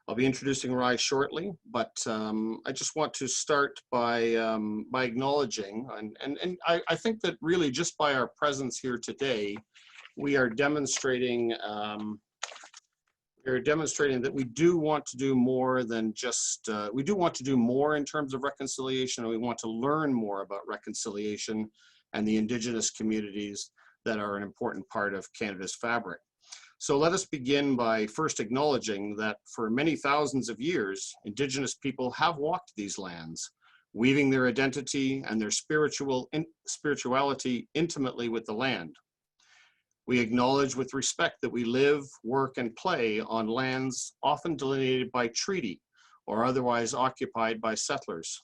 I'll be introducing Ry shortly, but I just want to start by acknowledging, and I think that really just by our presence here today, we are demonstrating that we do want to do more than just, we do want to do more in terms of reconciliation, and we want to learn more about reconciliation and the Indigenous communities that are an important part of Canada's fabric. So let us begin by first acknowledging that for many thousands of years, Indigenous people have walked these lands, weaving their identity and their spirituality intimately with the land. We acknowledge with respect that we live, work, and play on lands often delineated by treaty or otherwise occupied by settlers.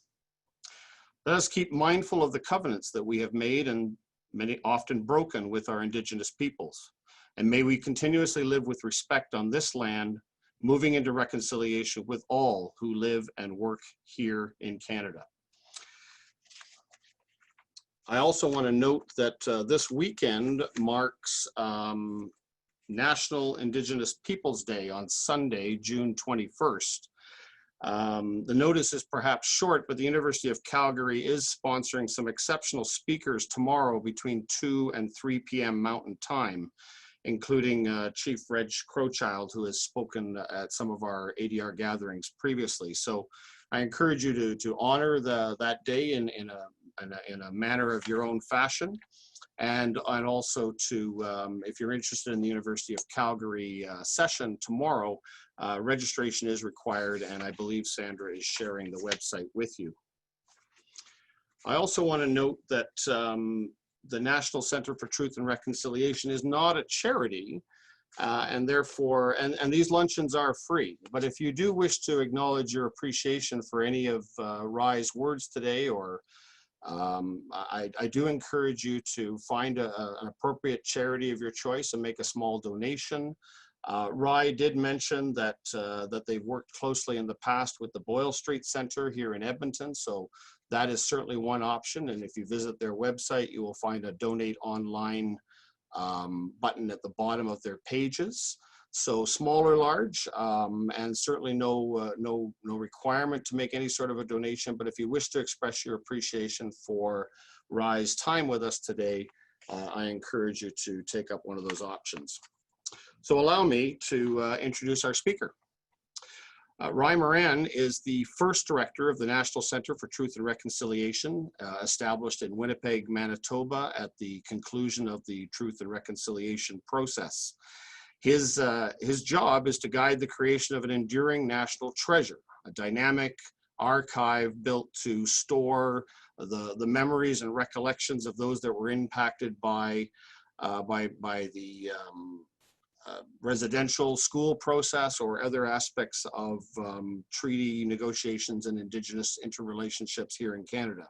Let us keep mindful of the covenants that we have made and many often broken with our Indigenous peoples. And may we continuously live with respect on this land, moving into reconciliation with all who live and work here in Canada. I also want to note that this weekend marks National Indigenous Peoples Day on Sunday, June 21st. The notice is perhaps short, but the University of Calgary is sponsoring some exceptional speakers tomorrow between 2 and 3 p.m. Mountain Time, including Chief Reg Crowchild, who has spoken at some of our ADR gatherings previously. So I encourage you to honor that day in a manner of your own fashion, and also to, if you're interested in the University of Calgary session tomorrow, registration is required, and I believe Sandra is sharing the website with you. I also want to note that the National Center for Truth and Reconciliation is not a charity, and therefore, and these luncheons are free. But if you do wish to acknowledge your appreciation for any of Ry's words today, or I do encourage you to find an appropriate charity of your choice and make a small donation. Ry did mention that they've worked closely in the past with the Boyle Street Center here in Edmonton, so that is certainly one option. And if you visit their website, you will find a donate online button at the bottom of their pages. So small or large, and certainly no requirement to make any sort of a donation. But if you wish to express your appreciation for Ry's time with us today, I encourage you to take up one of those options. So allow me to introduce our speaker. Ry Moran is the first director of the National Center for Truth and Reconciliation, established in Winnipeg, Manitoba at the conclusion of the Truth and Reconciliation process. His job is to guide the creation of an enduring national treasure, a dynamic archive built to store the memories and recollections of those that were impacted by the residential school process or other aspects of treaty negotiations and Indigenous interrelationships here in Canada.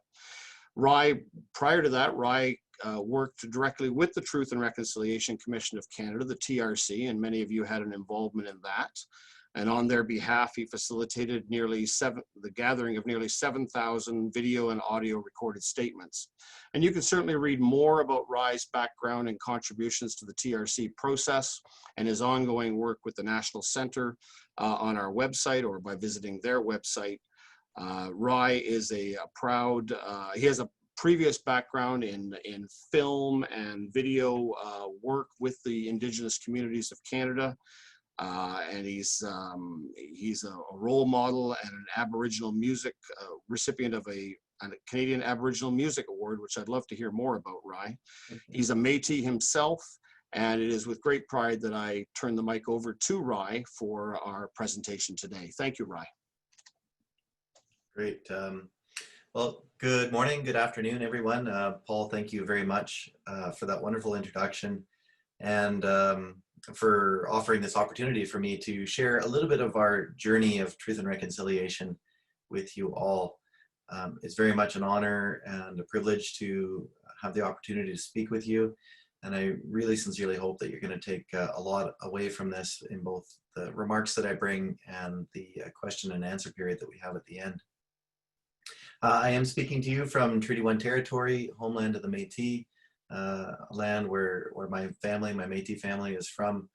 Prior to that, Ry worked directly with the Truth and Reconciliation Commission of Canada, the TRC, and many of you had an involvement in that. And on their behalf, he facilitated the gathering of nearly 7,000 video and audio recorded statements. And you can certainly read more about Ry's background and contributions to the TRC process and his ongoing work with the National Center on our website or by visiting their website. Ry is he has a previous background in film and video work with the Indigenous communities of Canada. And he's a role model and an Aboriginal music recipient of a Canadian Aboriginal Music Award, which I'd love to hear more about, Ry. Okay. He's a Métis himself, and it is with great pride that I turn the mic over to Ry for our presentation today. Thank you, Ry. Great. Well, good morning, good afternoon, everyone. Paul, thank you very much for that wonderful introduction, and for offering this opportunity for me to share a little bit of our journey of truth and reconciliation with you all. It's very much an honor and a privilege to have the opportunity to speak with you, and I really sincerely hope that you're going to take a lot away from this in both the remarks that I bring and the question and answer period that we have at the end. I am speaking to you from Treaty 1 territory, homeland of the Métis, land where my family, my Métis family is from.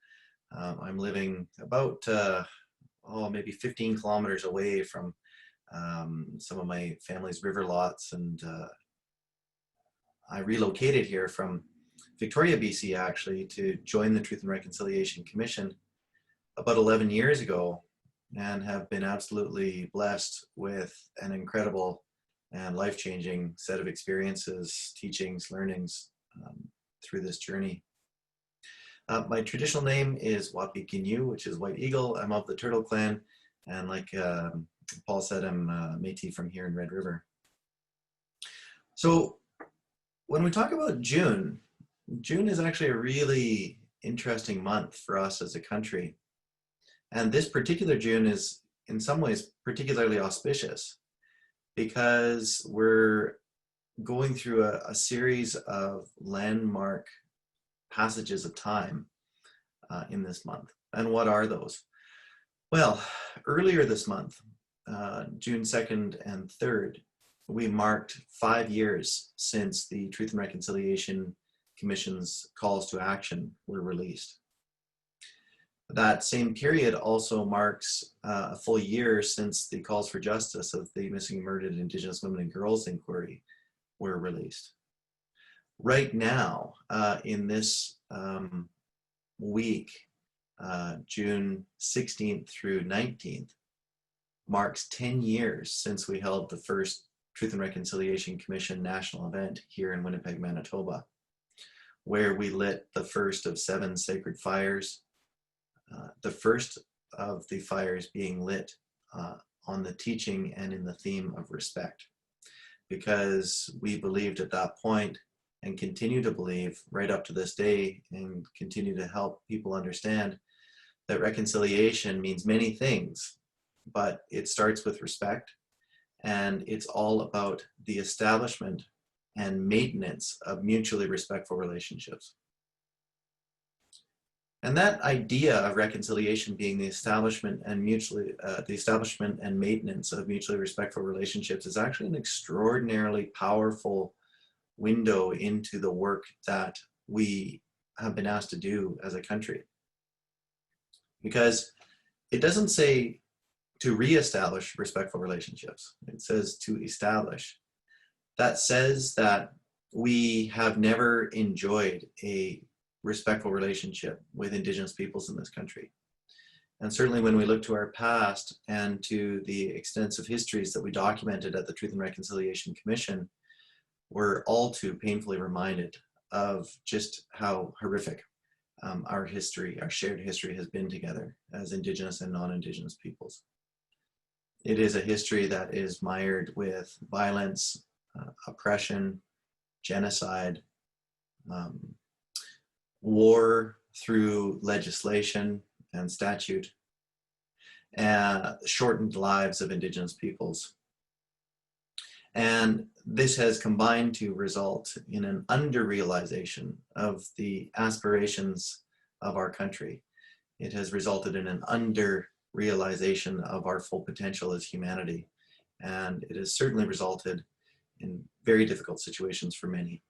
I'm living about maybe 15 kilometers away from some of my family's river lots, and I relocated here from Victoria, BC, actually, to join the Truth and Reconciliation Commission about 11 years ago, and have been absolutely blessed with an incredible and life-changing set of experiences, teachings, learnings through this journey. My traditional name is Wapikinyu, which is White Eagle. I'm of the Turtle Clan, and like Paul said, I'm Métis from here in Red River. So when we talk about June, June is actually a really interesting month for us as a country. And this particular June is in some ways particularly auspicious because we're going through a series of landmark passages of time in this month. And what are those? Well, earlier this month, June 2nd and 3rd, we marked 5 years since the Truth and Reconciliation Commission's calls to action were released. That same period also marks a full year since the calls for justice of the missing and murdered Indigenous women and girls inquiry were released. Right now, in this week, June 16th through 19th, marks 10 years since we held the first Truth and Reconciliation Commission national event here in Winnipeg, Manitoba, where we lit the first of 7 sacred fires, the first of the fires being lit on the teaching and in the theme of respect, because we believed at that point, and continue to believe right up to this day, and continue to help people understand that reconciliation means many things, but it starts with respect, and it's all about the establishment and maintenance of mutually respectful relationships. And that idea of reconciliation being the establishment and maintenance of mutually respectful relationships is actually an extraordinarily powerful window into the work that we have been asked to do as a country. Because it doesn't say to reestablish respectful relationships, it says to establish. That says that we have never enjoyed a respectful relationship with Indigenous peoples in this country. And certainly when we look to our past and to the extensive histories that we documented at the Truth and Reconciliation Commission, we're all too painfully reminded of just how horrific our history, our shared history has been together as Indigenous and non-Indigenous peoples. It is a history that is mired with violence, oppression, genocide, war through legislation and statute, and shortened lives of Indigenous peoples. And this has combined to result in an under-realization of the aspirations of our country. It has resulted in an under-realization of our full potential as humanity. And it has certainly resulted in very difficult situations for many.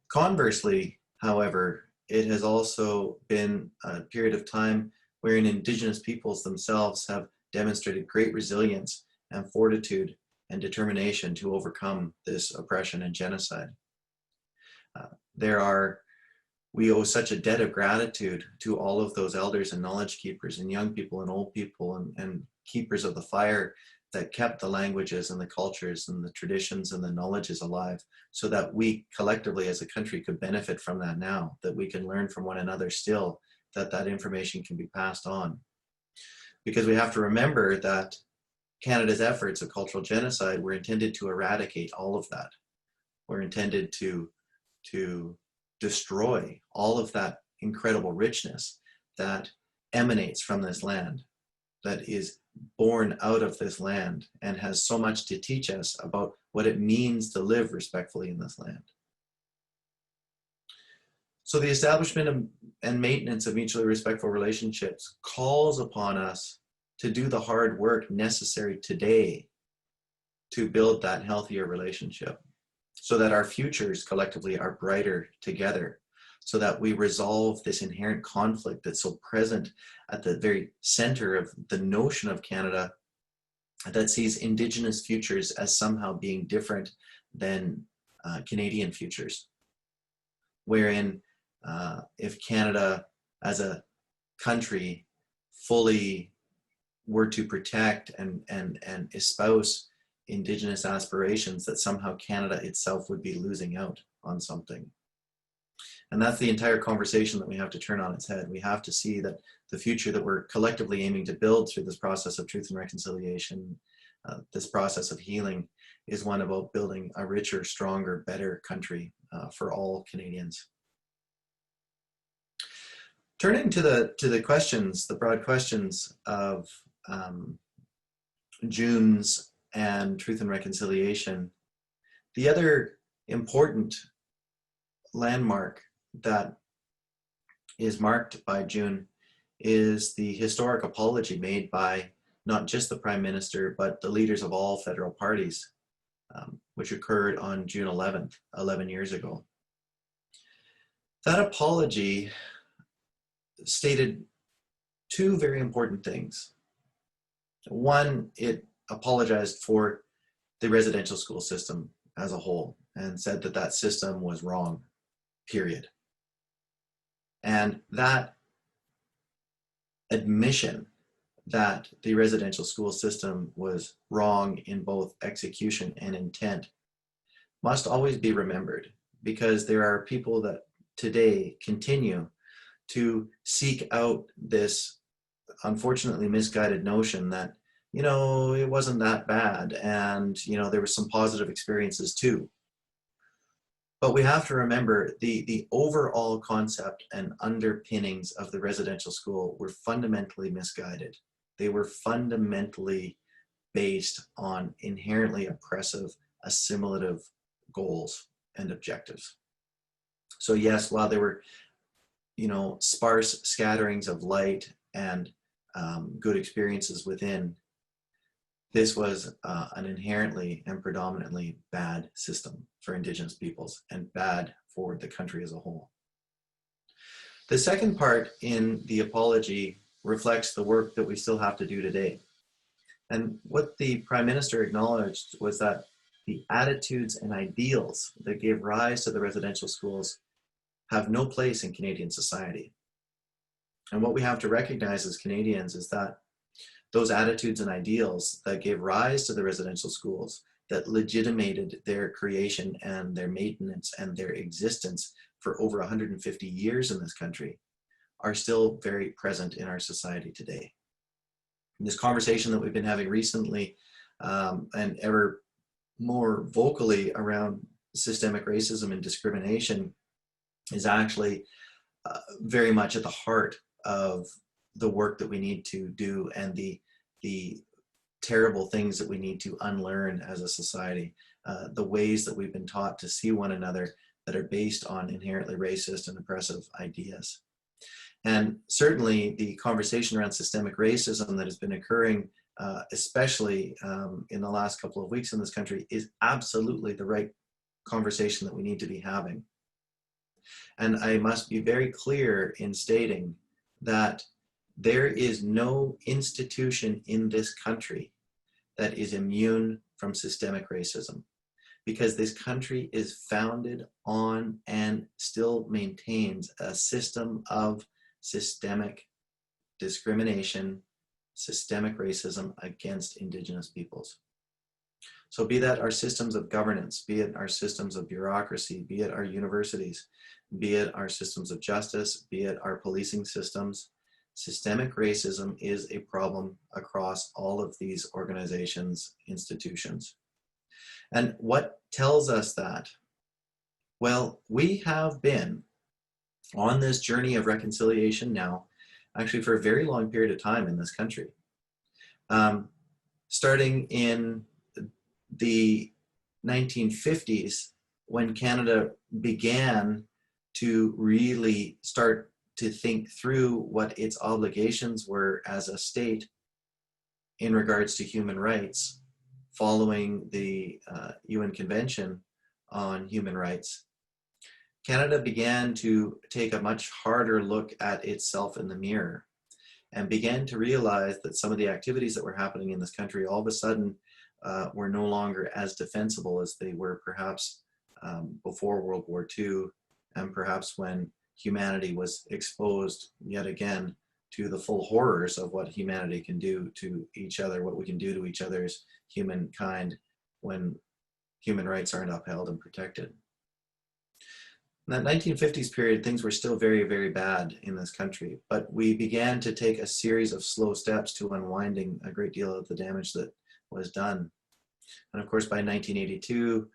Conversely, however, it has also been a period of time wherein Indigenous peoples themselves have demonstrated great resilience and fortitude and determination to overcome this oppression and genocide. We owe such a debt of gratitude to all of those elders and knowledge keepers and young people and old people and keepers of the fire that kept the languages and the cultures and the traditions and the knowledges alive, so that we collectively as a country could benefit from that now, that we can learn from one another still, that information can be passed on. Because we have to remember that Canada's efforts of cultural genocide were intended to eradicate all of that. Were intended to destroy all of that incredible richness that emanates from this land, that is born out of this land and has so much to teach us about what it means to live respectfully in this land. So the establishment and maintenance of mutually respectful relationships calls upon us to do the hard work necessary today to build that healthier relationship, so that our futures collectively are brighter together, so that we resolve this inherent conflict that's so present at the very center of the notion of Canada, that sees Indigenous futures as somehow being different than Canadian futures, wherein if Canada as a country fully were to protect and espouse Indigenous aspirations, that somehow Canada itself would be losing out on something. And that's the entire conversation that we have to turn on its head. We have to see that the future that we're collectively aiming to build through this process of truth and reconciliation, this process of healing, is one about building a richer, stronger, better country for all Canadians. Turning to the questions, the broad questions of June's and truth and reconciliation, the other important landmark that is marked by June is the historic apology made by not just the Prime Minister, but the leaders of all federal parties, which occurred on June 11th, 11 years ago. That apology stated two very important things. One, it apologized for the residential school system as a whole and said that that system was wrong, period. And that admission that the residential school system was wrong in both execution and intent must always be remembered, because there are people that today continue to seek out this unfortunately misguided notion that, you know, it wasn't that bad and, you know, there were some positive experiences too. But we have to remember the overall concept and underpinnings of the residential school were fundamentally misguided. They were fundamentally based on inherently oppressive, assimilative goals and objectives. So yes, while there were, you know, sparse scatterings of light and good experiences within, this was an inherently and predominantly bad system for Indigenous peoples and bad for the country as a whole. The second part in the apology reflects the work that we still have to do today. And what the Prime Minister acknowledged was that the attitudes and ideals that gave rise to the residential schools have no place in Canadian society. And what we have to recognize as Canadians is that those attitudes and ideals that gave rise to the residential schools, that legitimated their creation and their maintenance and their existence for over 150 years in this country, are still very present in our society today. And this conversation that we've been having recently and ever more vocally around systemic racism and discrimination is actually very much at the heart of the work that we need to do and the terrible things that we need to unlearn as a society, the ways that we've been taught to see one another that are based on inherently racist and oppressive ideas. And certainly the conversation around systemic racism that has been occurring, especially in the last couple of weeks in this country, is absolutely the right conversation that we need to be having. And I must be very clear in stating that there is no institution in this country that is immune from systemic racism, because this country is founded on and still maintains a system of systemic discrimination, systemic racism against Indigenous peoples. So be that our systems of governance, be it our systems of bureaucracy, be it our universities, be it our systems of justice, be it our policing systems, systemic racism is a problem across all of these organizations, institutions. And what tells us that? Well, we have been on this journey of reconciliation now, actually for a very long period of time in this country. Starting in the 1950s, when Canada began to really start to think through what its obligations were as a state in regards to human rights, following the UN Convention on Human Rights, Canada began to take a much harder look at itself in the mirror and began to realize that some of the activities that were happening in this country all of a sudden were no longer as defensible as they were perhaps before World War II, and perhaps when humanity was exposed yet again to the full horrors of what humanity can do to each other, what we can do to each other as humankind when human rights aren't upheld and protected. In that 1950s period, things were still very, very bad in this country, but we began to take a series of slow steps to unwinding a great deal of the damage that was done. And of course, by 1982,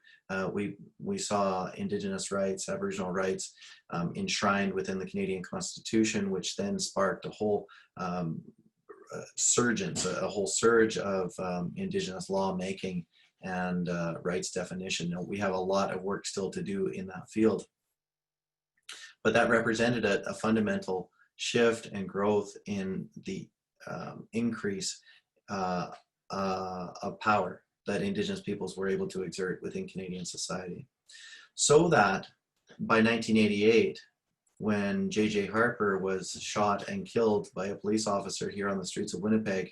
we saw Indigenous rights, Aboriginal rights enshrined within the Canadian Constitution, which then sparked a whole surge of Indigenous lawmaking and rights definition. Now, we have a lot of work still to do in that field. But that represented a fundamental shift and growth in the increase of power that Indigenous peoples were able to exert within Canadian society. So that by 1988, when J.J. Harper was shot and killed by a police officer here on the streets of Winnipeg,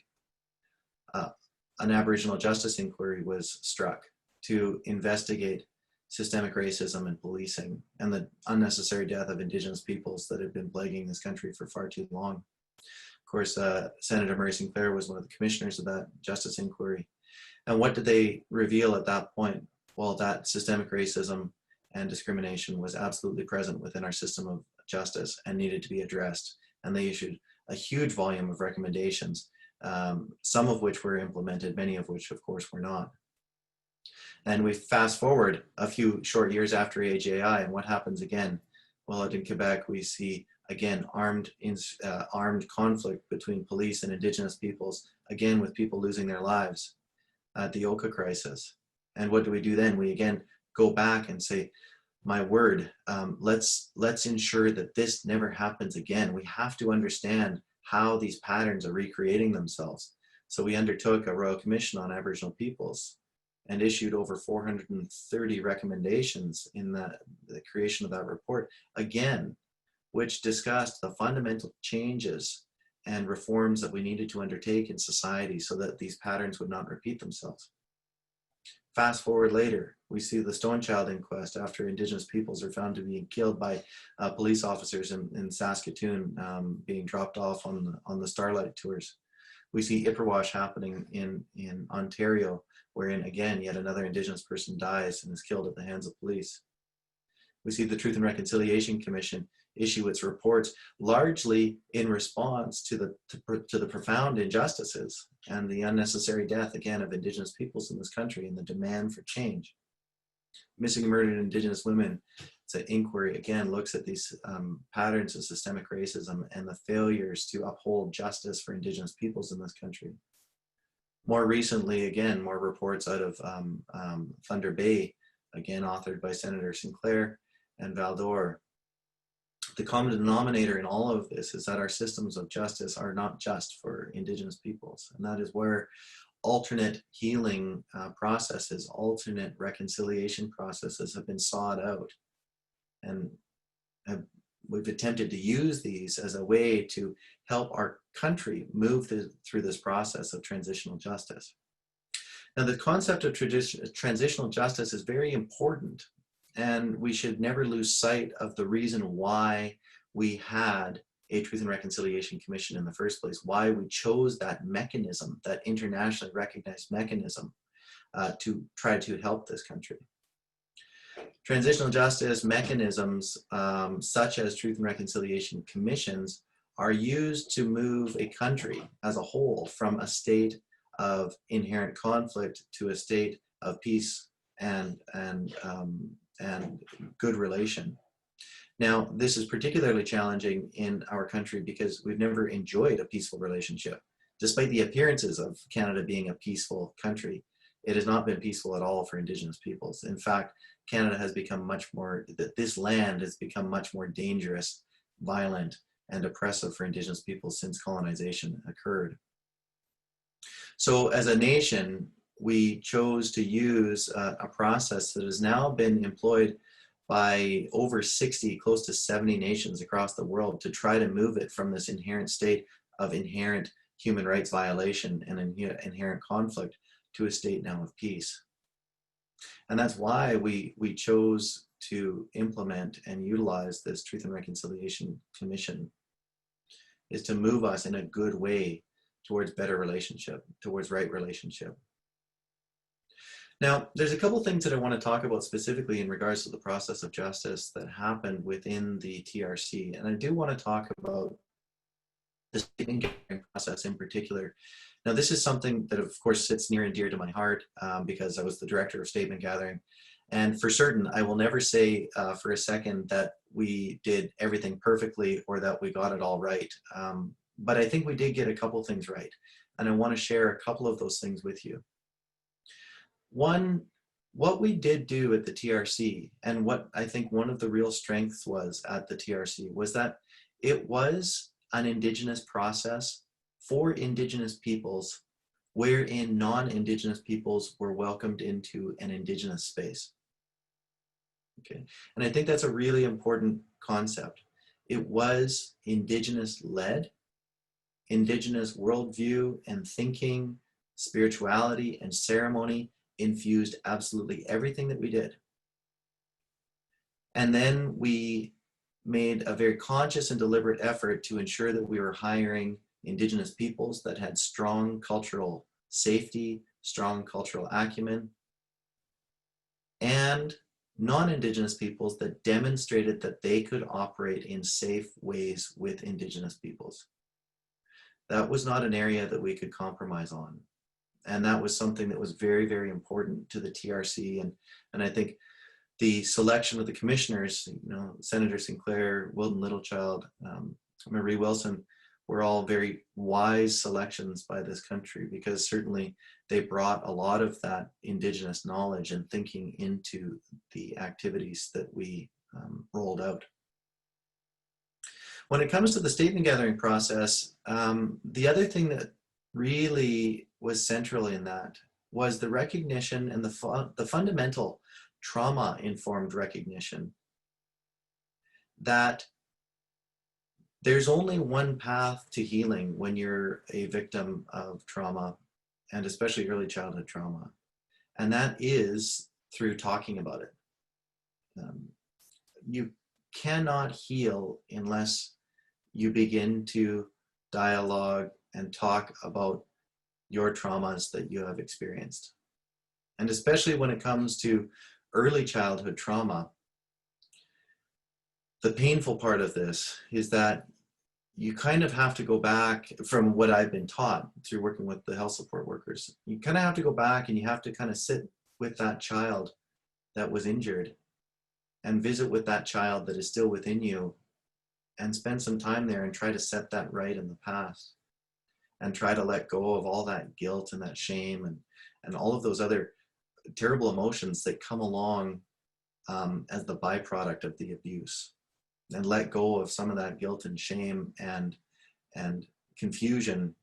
an Aboriginal justice inquiry was struck to investigate systemic racism and policing and the unnecessary death of Indigenous peoples that had been plaguing this country for far too long. Of course, Senator Murray Sinclair was one of the commissioners of that justice inquiry. And what did they reveal at that point? Well, that systemic racism and discrimination was absolutely present within our system of justice and needed to be addressed. And they issued a huge volume of recommendations, some of which were implemented, many of which, of course, were not. And we fast forward a few short years after AJI, and what happens again? Well, in Quebec, we see, again, armed conflict between police and Indigenous peoples, again, with people losing their lives at the Oka crisis. And what do we do then? We again go back and say, my word, let's ensure that this never happens again. We have to understand how these patterns are recreating themselves. So we undertook a Royal Commission on Aboriginal Peoples and issued over 430 recommendations in the creation of that report, again, which discussed the fundamental changes and reforms that we needed to undertake in society so that these patterns would not repeat themselves. Fast forward later, we see the Stonechild inquest after Indigenous peoples are found to be killed by police officers in Saskatoon, being dropped off on the Starlight tours. We see Ipperwash happening in Ontario, wherein again, yet another Indigenous person dies and is killed at the hands of police. We see the Truth and Reconciliation Commission issue its reports largely in response to the profound injustices and the unnecessary death, again, of Indigenous peoples in this country and the demand for change. Missing and Murdered Indigenous Women, it's an inquiry, again, looks at these patterns of systemic racism and the failures to uphold justice for Indigenous peoples in this country. More recently, again, more reports out of Thunder Bay, again, authored by Senator Sinclair and Valdor. The common denominator in all of this is that our systems of justice are not just for Indigenous peoples, and that is where alternate healing processes, alternate reconciliation processes have been sought out. And we've attempted to use these as a way to help our country move through this process of transitional justice. Now, the concept of transitional justice is very important, and we should never lose sight of the reason why we had a Truth and Reconciliation Commission in the first place, why we chose that mechanism, that internationally recognized mechanism, to try to help this country. Transitional justice mechanisms, such as Truth and Reconciliation Commissions, are used to move a country as a whole from a state of inherent conflict to a state of peace and good relation. Now, this is particularly challenging in our country because we've never enjoyed a peaceful relationship. Despite the appearances of Canada being a peaceful country, it has not been peaceful at all for Indigenous peoples. In fact, Canada has become this land has become much more dangerous, violent, and oppressive for Indigenous peoples since colonization occurred. So as a nation, we chose to use a process that has now been employed by over 60, close to 70 nations across the world to try to move it from this inherent state of inherent human rights violation and inherent conflict to a state now of peace. And that's why we chose to implement and utilize this Truth and Reconciliation Commission, is to move us in a good way towards better relationship, towards right relationship. Now, there's a couple things that I want to talk about specifically in regards to the process of justice that happened within the TRC. And I do want to talk about the statement gathering process in particular. Now, this is something that, of course, sits near and dear to my heart because I was the director of statement gathering. And for certain, I will never say for a second that we did everything perfectly or that we got it all right. But I think we did get a couple things right. And I want to share a couple of those things with you. One, what we did do at the TRC, and what I think one of the real strengths was at the TRC, was that it was an Indigenous process for Indigenous peoples, wherein non-Indigenous peoples were welcomed into an Indigenous space. Okay, and I think that's a really important concept. It was Indigenous-led, Indigenous worldview and thinking, spirituality and ceremony infused absolutely everything that we did. And then we made a very conscious and deliberate effort to ensure that we were hiring Indigenous peoples that had strong cultural safety, strong cultural acumen, and non-Indigenous peoples that demonstrated that they could operate in safe ways with Indigenous peoples. That was not an area that we could compromise on. And that was something that was very, very important to the TRC. And I think the selection of the commissioners, Senator Sinclair, Wilton Littlechild, Marie Wilson, were all very wise selections by this country, because certainly they brought a lot of that Indigenous knowledge and thinking into the activities that we rolled out. When it comes to the statement gathering process, the other thing that really was central in that was the recognition and the fundamental trauma-informed recognition that there's only one path to healing when you're a victim of trauma, and especially early childhood trauma, and that is through talking about it. You cannot heal unless you begin to dialogue and talk about your traumas that you have experienced. And especially when it comes to early childhood trauma, the painful part of this is that you kind of have to go back, from what I've been taught through working with the health support workers, you kind of have to go back and you have to kind of sit with that child that was injured and visit with that child that is still within you and spend some time there and try to set that right in the past and try to let go of all that guilt and that shame and all of those other terrible emotions that come along as the byproduct of the abuse, and let go of some of that guilt and shame and confusion,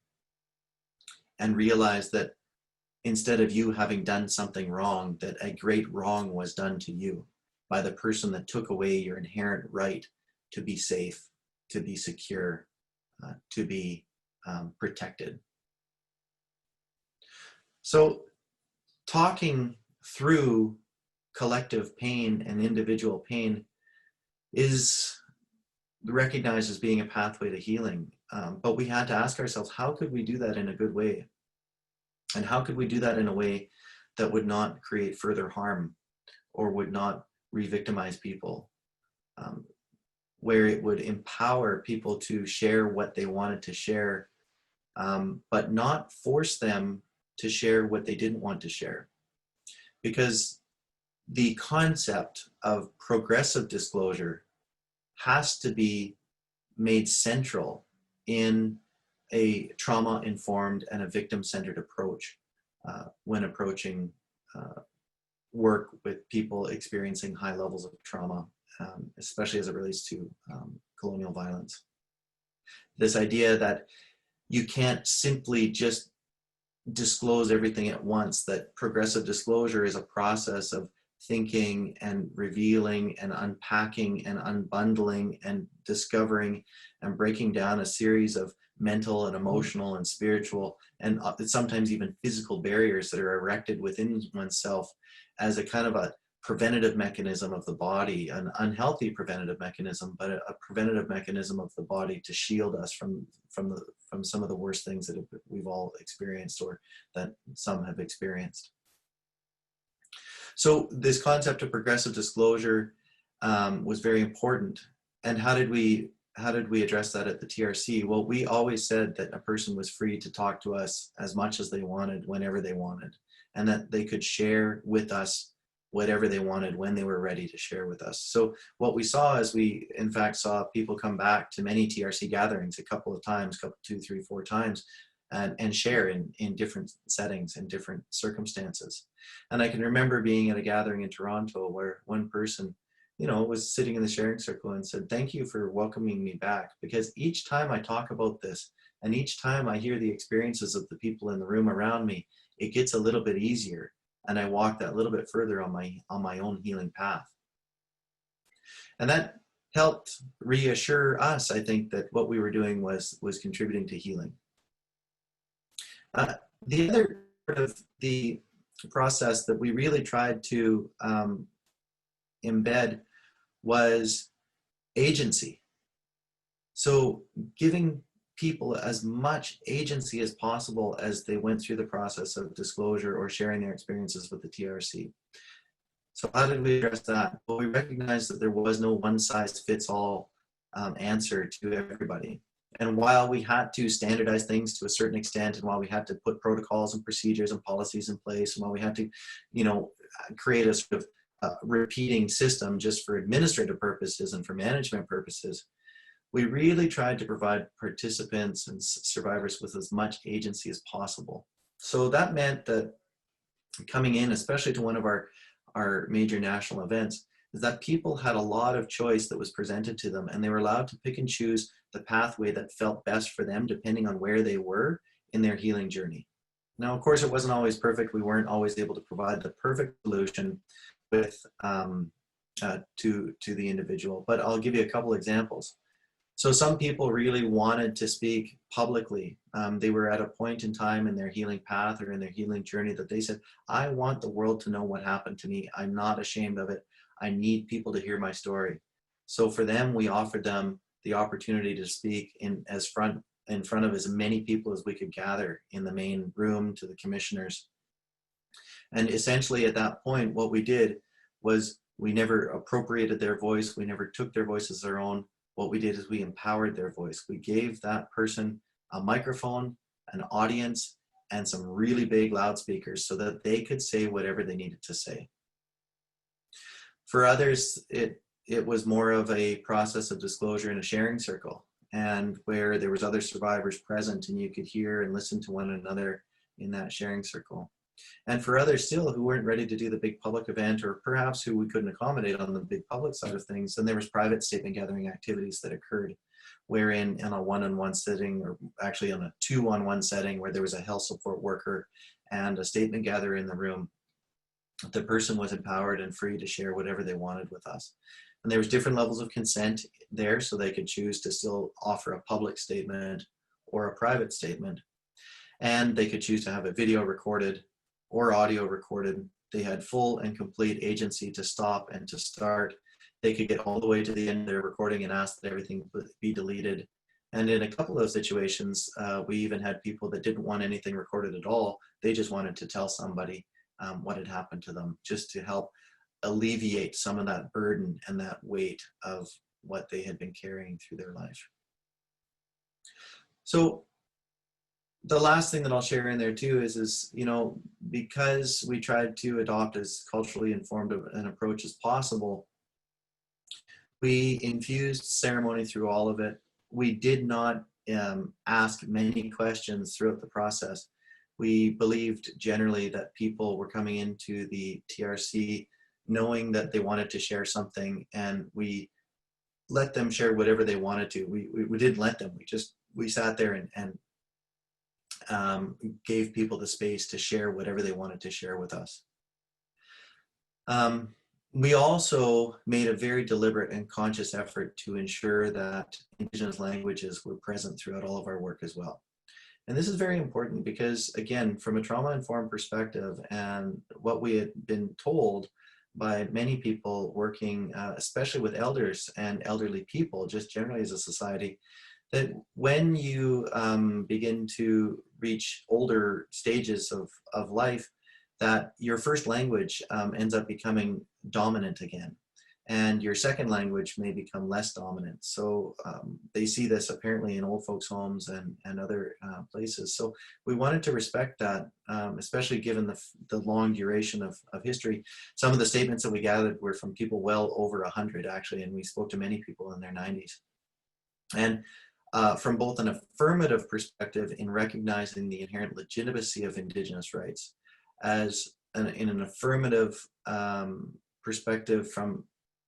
and realize that instead of you having done something wrong, that a great wrong was done to you by the person that took away your inherent right to be safe, to be secure, to be protected. So talking through collective pain and individual pain is recognized as being a pathway to healing. But we had to ask ourselves, how could we do that in a good way? And how could we do that in a way that would not create further harm or would not re-victimize people? Where it would empower people to share what they wanted to share, but not force them to share what they didn't want to share. Because the concept of progressive disclosure has to be made central in a trauma-informed and a victim-centered approach when approaching work with people experiencing high levels of trauma, especially as it relates to colonial violence. This idea that you can't simply just disclose everything at once, that progressive disclosure is a process of thinking and revealing and unpacking and unbundling and discovering and breaking down a series of mental and emotional and spiritual and sometimes even physical barriers that are erected within oneself as a kind of a preventative mechanism of the body, an unhealthy preventative mechanism, but a preventative mechanism of the body to shield us from some of the worst things that we've all experienced or that some have experienced. So this concept of progressive disclosure was very important. And how did we address that at the TRC? Well, we always said that a person was free to talk to us as much as they wanted, whenever they wanted, and that they could share with us whatever they wanted when they were ready to share with us. So what we saw is we, in fact, saw people come back to many TRC gatherings a couple of times, 2, 3, 4 times, and share in different settings and different circumstances. And I can remember being at a gathering in Toronto where one person, was sitting in the sharing circle and said, "Thank you for welcoming me back, because each time I talk about this and each time I hear the experiences of the people in the room around me, it gets a little bit easier. And I walk that little bit further on my own healing path." And that helped reassure us, I think, that what we were doing was contributing to healing. The other part of the process that we really tried to embed was agency. So giving people as much agency as possible as they went through the process of disclosure or sharing their experiences with the TRC. So how did we address that? Well, we recognized that there was no one-size-fits-all answer to everybody. And while we had to standardize things to a certain extent, and while we had to put protocols and procedures and policies in place, and while we had to, create a sort of repeating system just for administrative purposes and for management purposes, we really tried to provide participants and survivors with as much agency as possible. So that meant that coming in, especially to one of our major national events, is that people had a lot of choice that was presented to them, and they were allowed to pick and choose the pathway that felt best for them depending on where they were in their healing journey. Now, of course, it wasn't always perfect. We weren't always able to provide the perfect solution with to the individual, but I'll give you a couple examples. So some people really wanted to speak publicly. They were at a point in time in their healing path or in their healing journey that they said, "I want the world to know what happened to me. I'm not ashamed of it. I need people to hear my story." So for them, we offered them the opportunity to speak in front of as many people as we could gather in the main room to the commissioners. And essentially at that point, what we did was we never appropriated their voice. We never took their voice as their own. What we did is we empowered their voice. We gave that person a microphone, an audience, and some really big loudspeakers so that they could say whatever they needed to say. For others, it was more of a process of disclosure in a sharing circle, and where there was other survivors present and you could hear and listen to one another in that sharing circle. And for others still who weren't ready to do the big public event, or perhaps who we couldn't accommodate on the big public side of things, then there was private statement gathering activities that occurred, wherein in a one-on-one setting, or actually on a 2-on-1 setting, where there was a health support worker and a statement gatherer in the room, the person was empowered and free to share whatever they wanted with us. And there was different levels of consent there, so they could choose to still offer a public statement or a private statement. And they could choose to have a video recorded or audio recorded. They had full and complete agency to stop and to start. They could get all the way to the end of their recording and ask that everything be deleted. And in a couple of situations, we even had people that didn't want anything recorded at all. They just wanted to tell somebody what had happened to them, just to help alleviate some of that burden and that weight of what they had been carrying through their life. So the last thing that I'll share in there too is because we tried to adopt as culturally informed an approach as possible, we infused ceremony through all of it. We did not ask many questions throughout the process. We believed generally that people were coming into the TRC knowing that they wanted to share something, and we let them share whatever they wanted to. We didn't let them. We sat there and gave people the space to share whatever they wanted to share with us. We also made a very deliberate and conscious effort to ensure that Indigenous languages were present throughout all of our work as well. And this is very important because, again, from a trauma-informed perspective and what we had been told by many people working, especially with elders and elderly people, just generally as a society, that when you begin to reach older stages of life, that your first language ends up becoming dominant again, and your second language may become less dominant. So they see this apparently in old folks' homes and other places. So we wanted to respect that, especially given the long duration of history. Some of the statements that we gathered were from people well over 100 actually, and we spoke to many people in their 90s. And from both an affirmative perspective in recognizing the inherent legitimacy of Indigenous rights, as in an affirmative perspective from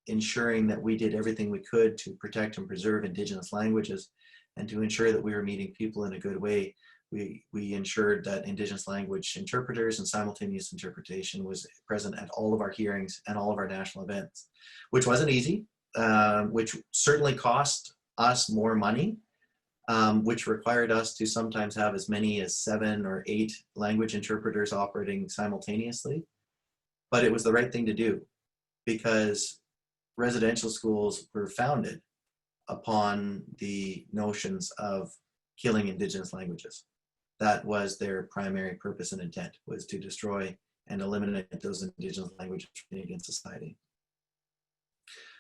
ensuring that we did everything we could to protect and preserve Indigenous languages, and to ensure that we were meeting people in a good way. We ensured that Indigenous language interpreters and simultaneous interpretation was present at all of our hearings and all of our national events, which wasn't easy, which certainly cost us more money, which required us to sometimes have as many as 7 or 8 language interpreters operating simultaneously. But it was the right thing to do, because residential schools were founded upon the notions of killing Indigenous languages. That was their primary purpose and intent, was to destroy and eliminate those Indigenous languages from Canadian society.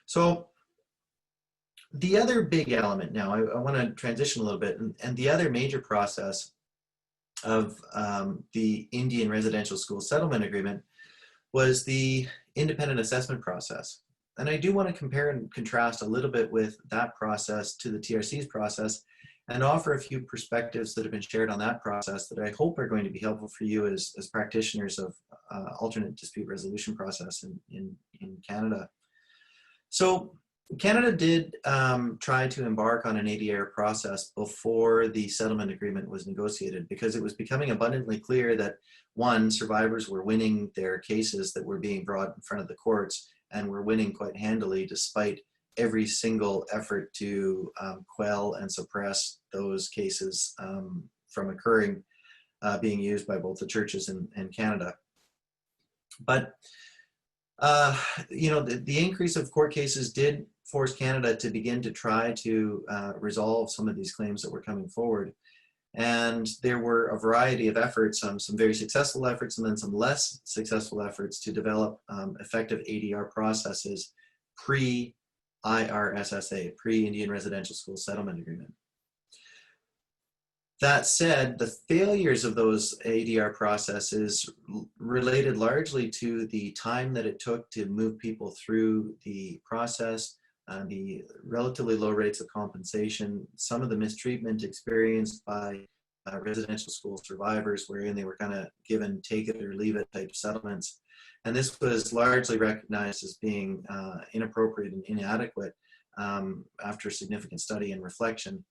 So the other big element now, I want to transition a little bit, and the other major process of the Indian Residential School Settlement Agreement was the independent assessment process. And I do want to compare and contrast a little bit with that process to the TRC's process, and offer a few perspectives that have been shared on that process that I hope are going to be helpful for you as practitioners of alternate dispute resolution process in Canada. So Canada did try to embark on an ADR process before the settlement agreement was negotiated, because it was becoming abundantly clear that, one, survivors were winning their cases that were being brought in front of the courts, and were winning quite handily despite every single effort to quell and suppress those cases from occurring, being used by both the churches and Canada. But you know, the increase of court cases did force Canada to begin to try to resolve some of these claims that were coming forward. And there were a variety of efforts, some very successful efforts and then some less successful efforts to develop effective ADR processes pre-IRSSA, pre-Indian Residential School Settlement Agreement. That said, the failures of those ADR processes related largely to the time that it took to move people through the process, the relatively low rates of compensation, some of the mistreatment experienced by residential school survivors, wherein they were kind of given take it or leave it type settlements. And this was largely recognized as being inappropriate and inadequate after significant study and reflection.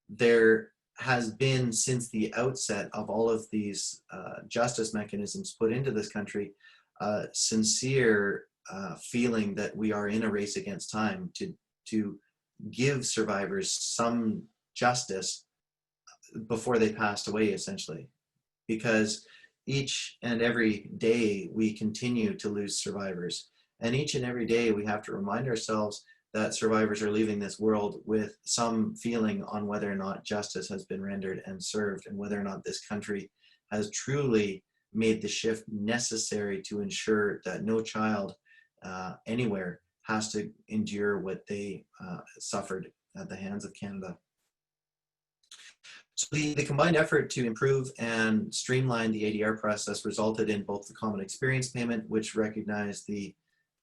There has been, since the outset of all of these justice mechanisms put into this country, sincere feeling that we are in a race against time to give survivors some justice before they passed away, essentially. Because each and every day we continue to lose survivors. And each and every day we have to remind ourselves that survivors are leaving this world with some feeling on whether or not justice has been rendered and served, and whether or not this country has truly made the shift necessary to ensure that no child anywhere has to endure what they suffered at the hands of Canada. So the combined effort to improve and streamline the ADR process resulted in both the common experience payment, which recognized the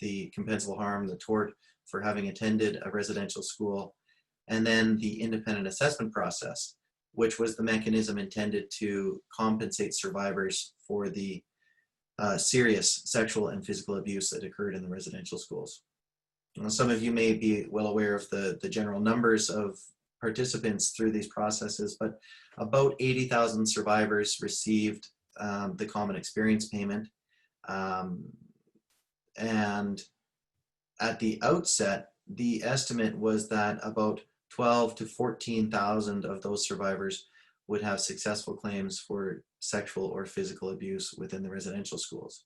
compensable harm, the tort, for having attended a residential school, and then the independent assessment process, which was the mechanism intended to compensate survivors for the serious sexual and physical abuse that occurred in the residential schools. Now, some of you may be well aware of the general numbers of participants through these processes, but about 80,000 survivors received the common experience payment. And at the outset, the estimate was that about 12 to 14,000 of those survivors would have successful claims for sexual or physical abuse within the residential schools.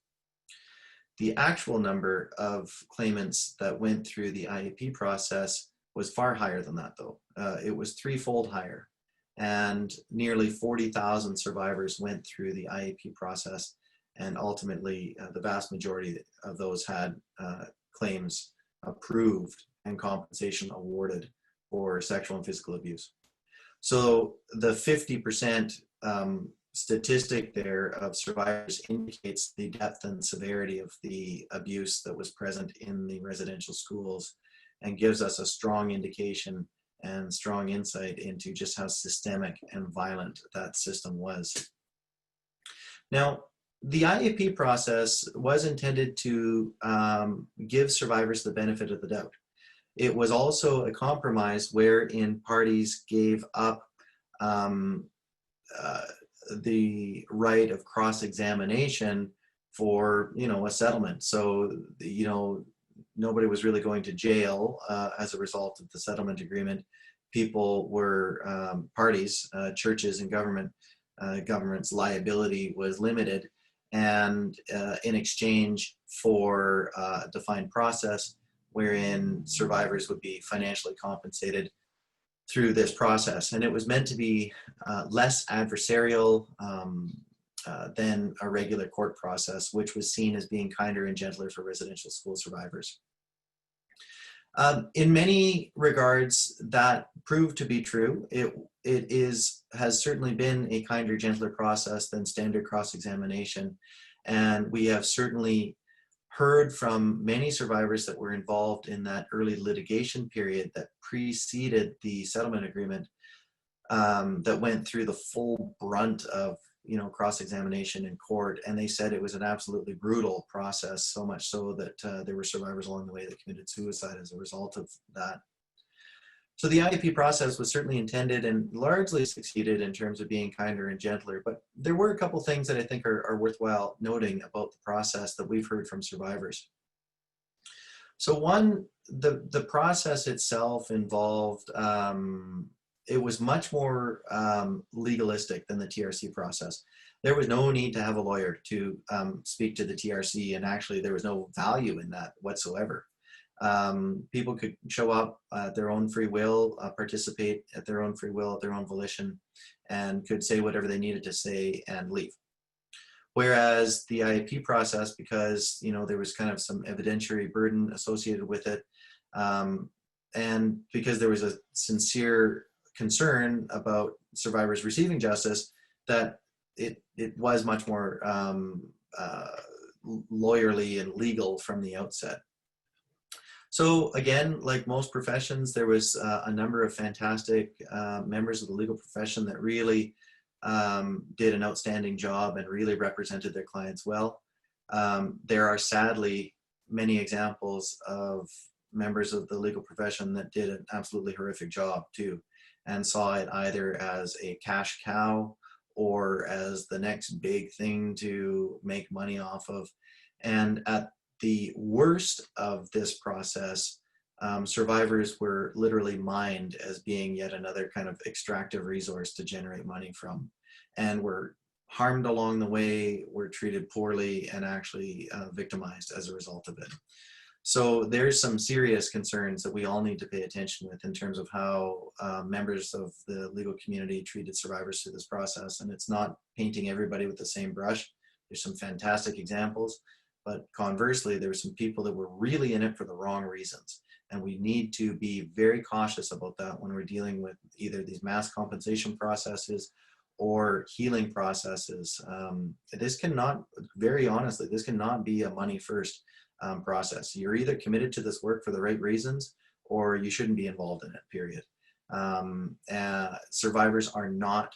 The actual number of claimants that went through the IAP process was far higher than that, though. It was threefold higher, and nearly 40,000 survivors went through the IAP process, and ultimately the vast majority of those had claims approved and compensation awarded for sexual and physical abuse. So the 50% statistic there of survivors indicates the depth and severity of the abuse that was present in the residential schools, and gives us a strong indication and strong insight into just how systemic and violent that system was. Now, the IAP process was intended to give survivors the benefit of the doubt. It was also a compromise wherein parties gave up the right of cross-examination for, a settlement. So, nobody was really going to jail as a result of the settlement agreement. People were parties, churches and government's liability was limited, and in exchange for a defined process wherein survivors would be financially compensated through this process. And it was meant to be less adversarial than a regular court process, which was seen as being kinder and gentler for residential school survivors. In many regards, that proved to be true. It has certainly been a kinder, gentler process than standard cross-examination. And we have certainly heard from many survivors that were involved in that early litigation period that preceded the settlement agreement, that went through the full brunt of cross-examination in court, and they said it was an absolutely brutal process, so much so that there were survivors along the way that committed suicide as a result of that. So the IAP process was certainly intended and largely succeeded in terms of being kinder and gentler, but there were a couple things that I think are worthwhile noting about the process that we've heard from survivors. So one, the process itself involved, it was much more legalistic than the TRC process. There was no need to have a lawyer to speak to the TRC, and actually there was no value in that whatsoever. People could show up at their own free will, participate at their own free will, at their own volition, and could say whatever they needed to say and leave. Whereas the IAP process, because there was kind of some evidentiary burden associated with it, and because there was a sincere concern about survivors receiving justice, that it was much more lawyerly and legal from the outset. So again, like most professions, there was a number of fantastic members of the legal profession that really did an outstanding job and really represented their clients well. There are sadly many examples of members of the legal profession that did an absolutely horrific job too, and saw it either as a cash cow or as the next big thing to make money off of. And at the worst of this process, survivors were literally mined as being yet another kind of extractive resource to generate money from, and were harmed along the way, were treated poorly, and actually victimized as a result of it. So there's some serious concerns that we all need to pay attention with in terms of how members of the legal community treated survivors through this process. And it's not painting everybody with the same brush. There's some fantastic examples, but conversely, there were some people that were really in it for the wrong reasons. And we need to be very cautious about that when we're dealing with either these mass compensation processes or healing processes. This cannot, very honestly, this cannot be a money first process. You're either committed to this work for the right reasons, or you shouldn't be involved in it, period. Survivors are not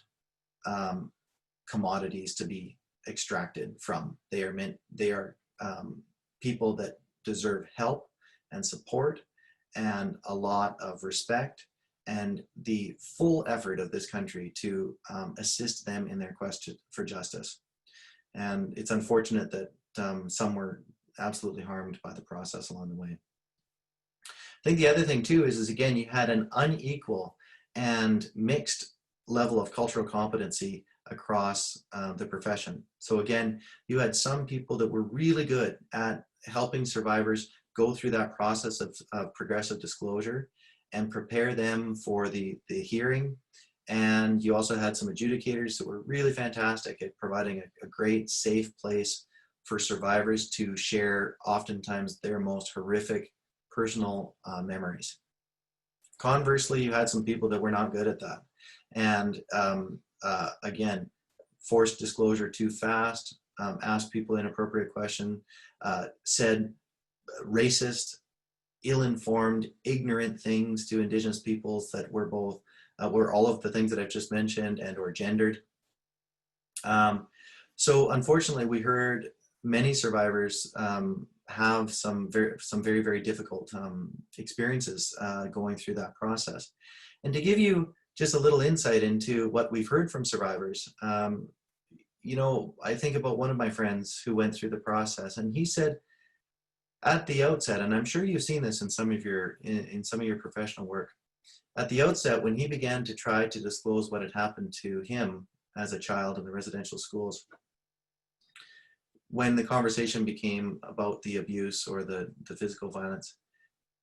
commodities to be extracted from. They are people that deserve help and support and a lot of respect and the full effort of this country to assist them in their quest for justice. And it's unfortunate that some were absolutely harmed by the process along the way. I think the other thing too is again, you had an unequal and mixed level of cultural competency across the profession. So again, you had some people that were really good at helping survivors go through that process of progressive disclosure and prepare them for the hearing. And you also had some adjudicators that were really fantastic at providing a great, safe place for survivors to share oftentimes their most horrific personal memories. Conversely, you had some people that were not good at that. And again, forced disclosure too fast, asked people inappropriate questions, said racist, ill-informed, ignorant things to Indigenous peoples that were both, were all of the things that I've just mentioned and or gendered. So unfortunately, we heard many survivors have some very, very difficult experiences going through that process. And to give you just a little insight into what we've heard from survivors, you know, I think about one of my friends who went through the process, and he said at the outset, and I'm sure you've seen this in some of your professional work, at the outset when he began to try to disclose what had happened to him as a child in the residential schools, when the conversation became about the abuse or the physical violence,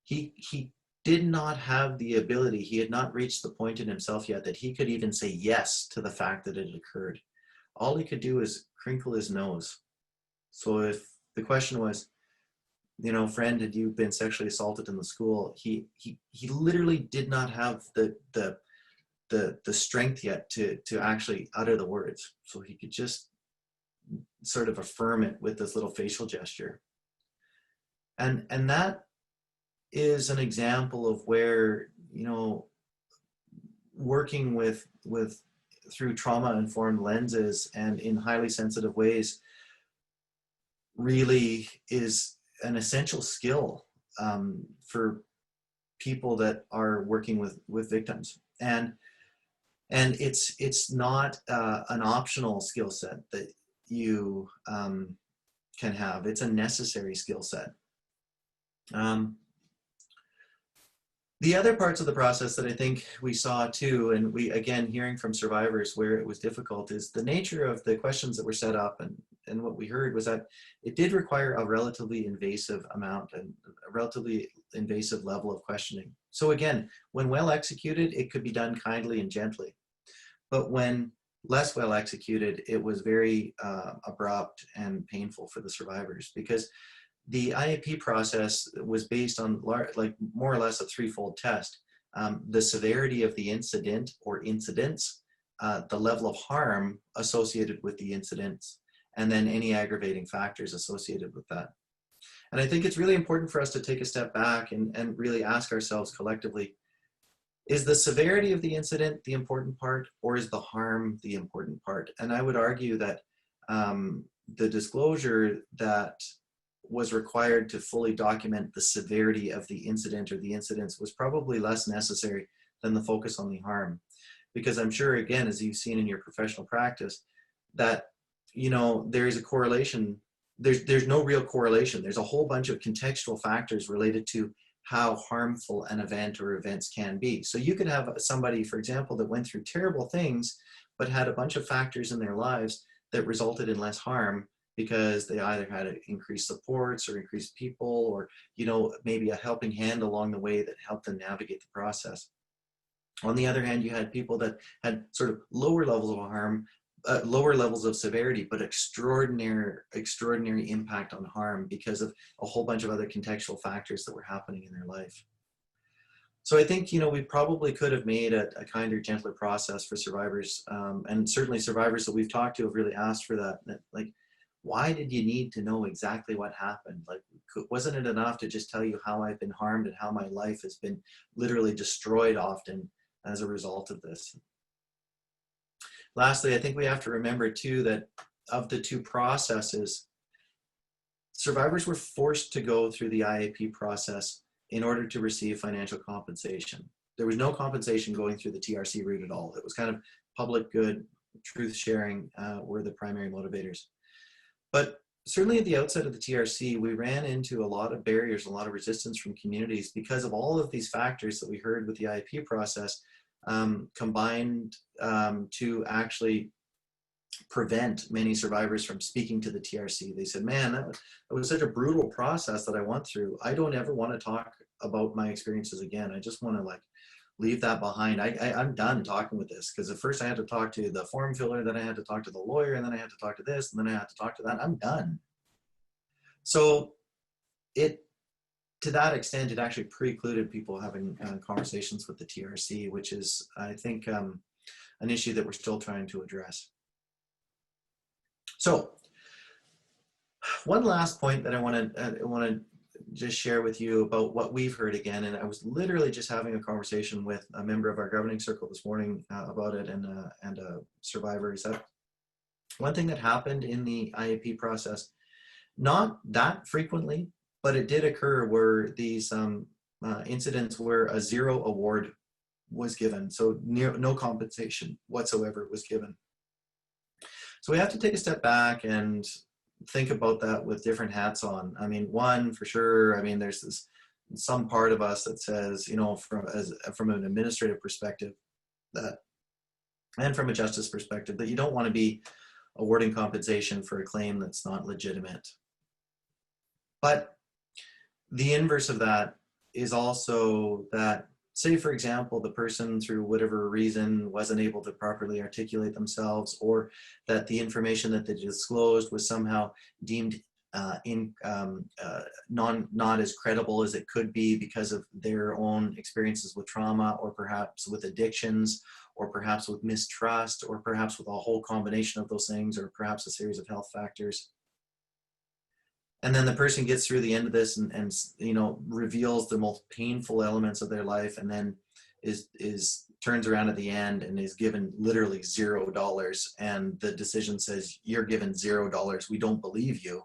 he did not have the ability, he had not reached the point in himself yet that he could even say yes to the fact that it had occurred. All he could do is crinkle his nose. So if the question was, you know, friend, had you been sexually assaulted in the school? He literally did not have the strength yet to actually utter the words. So he could just sort of affirm it with this little facial gesture. And that is an example of where, you know, working with through trauma-informed lenses and in highly sensitive ways really is an essential skill for people that are working with victims. And it's not an optional skill set that you can have. It's a necessary skill set. The other parts of the process that I think we saw too, and we, again, hearing from survivors where it was difficult, is the nature of the questions that were set up. And what we heard was that it did require a relatively invasive amount and a relatively invasive level of questioning. So again, when well executed, it could be done kindly and gently. But when less well executed, it was very abrupt and painful for the survivors, because the IAP process was based on like more or less a threefold test. The severity of the incident or incidents, the level of harm associated with the incidents, and then any aggravating factors associated with that. And I think it's really important for us to take a step back and really ask ourselves collectively, is the severity of the incident the important part, or is the harm the important part? And I would argue that the disclosure that was required to fully document the severity of the incident or the incidents was probably less necessary than the focus on the harm. Because I'm sure, again, as you've seen in your professional practice, that, you know, there's a correlation. There's no real correlation. There's a whole bunch of contextual factors related to how harmful an event or events can be. So you could have somebody, for example, that went through terrible things, but had a bunch of factors in their lives that resulted in less harm, because they either had increased supports or increased people, or, you know, maybe a helping hand along the way that helped them navigate the process. On the other hand, you had people that had sort of lower levels of harm, lower levels of severity, but extraordinary impact on harm because of a whole bunch of other contextual factors that were happening in their life. So I think, you know, we probably could have made a kinder, gentler process for survivors, and certainly survivors that we've talked to have really asked for that. Like, why did you need to know exactly what happened? Like, wasn't it enough to just tell you how I've been harmed and how my life has been literally destroyed often as a result of this? Lastly, I think we have to remember too that of the two processes, survivors were forced to go through the IAP process in order to receive financial compensation. There was no compensation going through the TRC route at all. It was kind of public good, truth sharing were the primary motivators. But certainly at the outset of the TRC, we ran into a lot of barriers, a lot of resistance from communities because of all of these factors that we heard with the IAP process combined to actually prevent many survivors from speaking to the TRC. They said, man, that was such a brutal process that I went through. I don't ever want to talk about my experiences again. I just want to like leave that behind. I'm done talking with this, because at first I had to talk to the form filler, then I had to talk to the lawyer, and then I had to talk to this, and then I had to talk to that. I'm done. So it, to that extent, it actually precluded people having conversations with the TRC, which is, I think, an issue that we're still trying to address. So one last point that I want to just share with you about what we've heard again, and I was literally just having a conversation with a member of our governing circle this morning about it, and a survivor, is that one thing that happened in the IAP process, not that frequently, but it did occur, where these incidents where a zero award was given, so no compensation whatsoever was given. So we have to take a step back and think about that with different hats on. I mean, one, for sure, I mean, there's this some part of us that says, you know, from an administrative perspective, that, and from a justice perspective, that you don't want to be awarding compensation for a claim that's not legitimate. But the inverse of that is also that, say, for example, the person, through whatever reason, wasn't able to properly articulate themselves, or that the information that they disclosed was somehow deemed not as credible as it could be because of their own experiences with trauma, or perhaps with addictions, or perhaps with mistrust, or perhaps with a whole combination of those things, or perhaps a series of health factors. And then the person gets through the end of this and you know, reveals the most painful elements of their life, and then turns around at the end and is given literally $0, and the decision says, you're given $0, we don't believe you.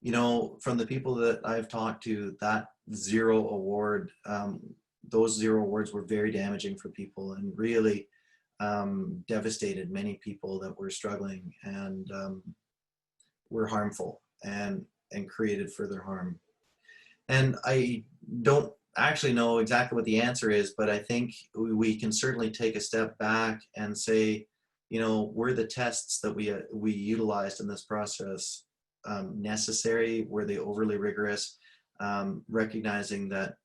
You know, from the people that I've talked to, that zero award, those zero awards were very damaging for people, and really devastated many people that were struggling, and were harmful and created further harm. And I don't actually know exactly what the answer is, but I think we can certainly take a step back and say, you know, were the tests that we utilized in this process necessary? Were they overly rigorous? Recognizing that,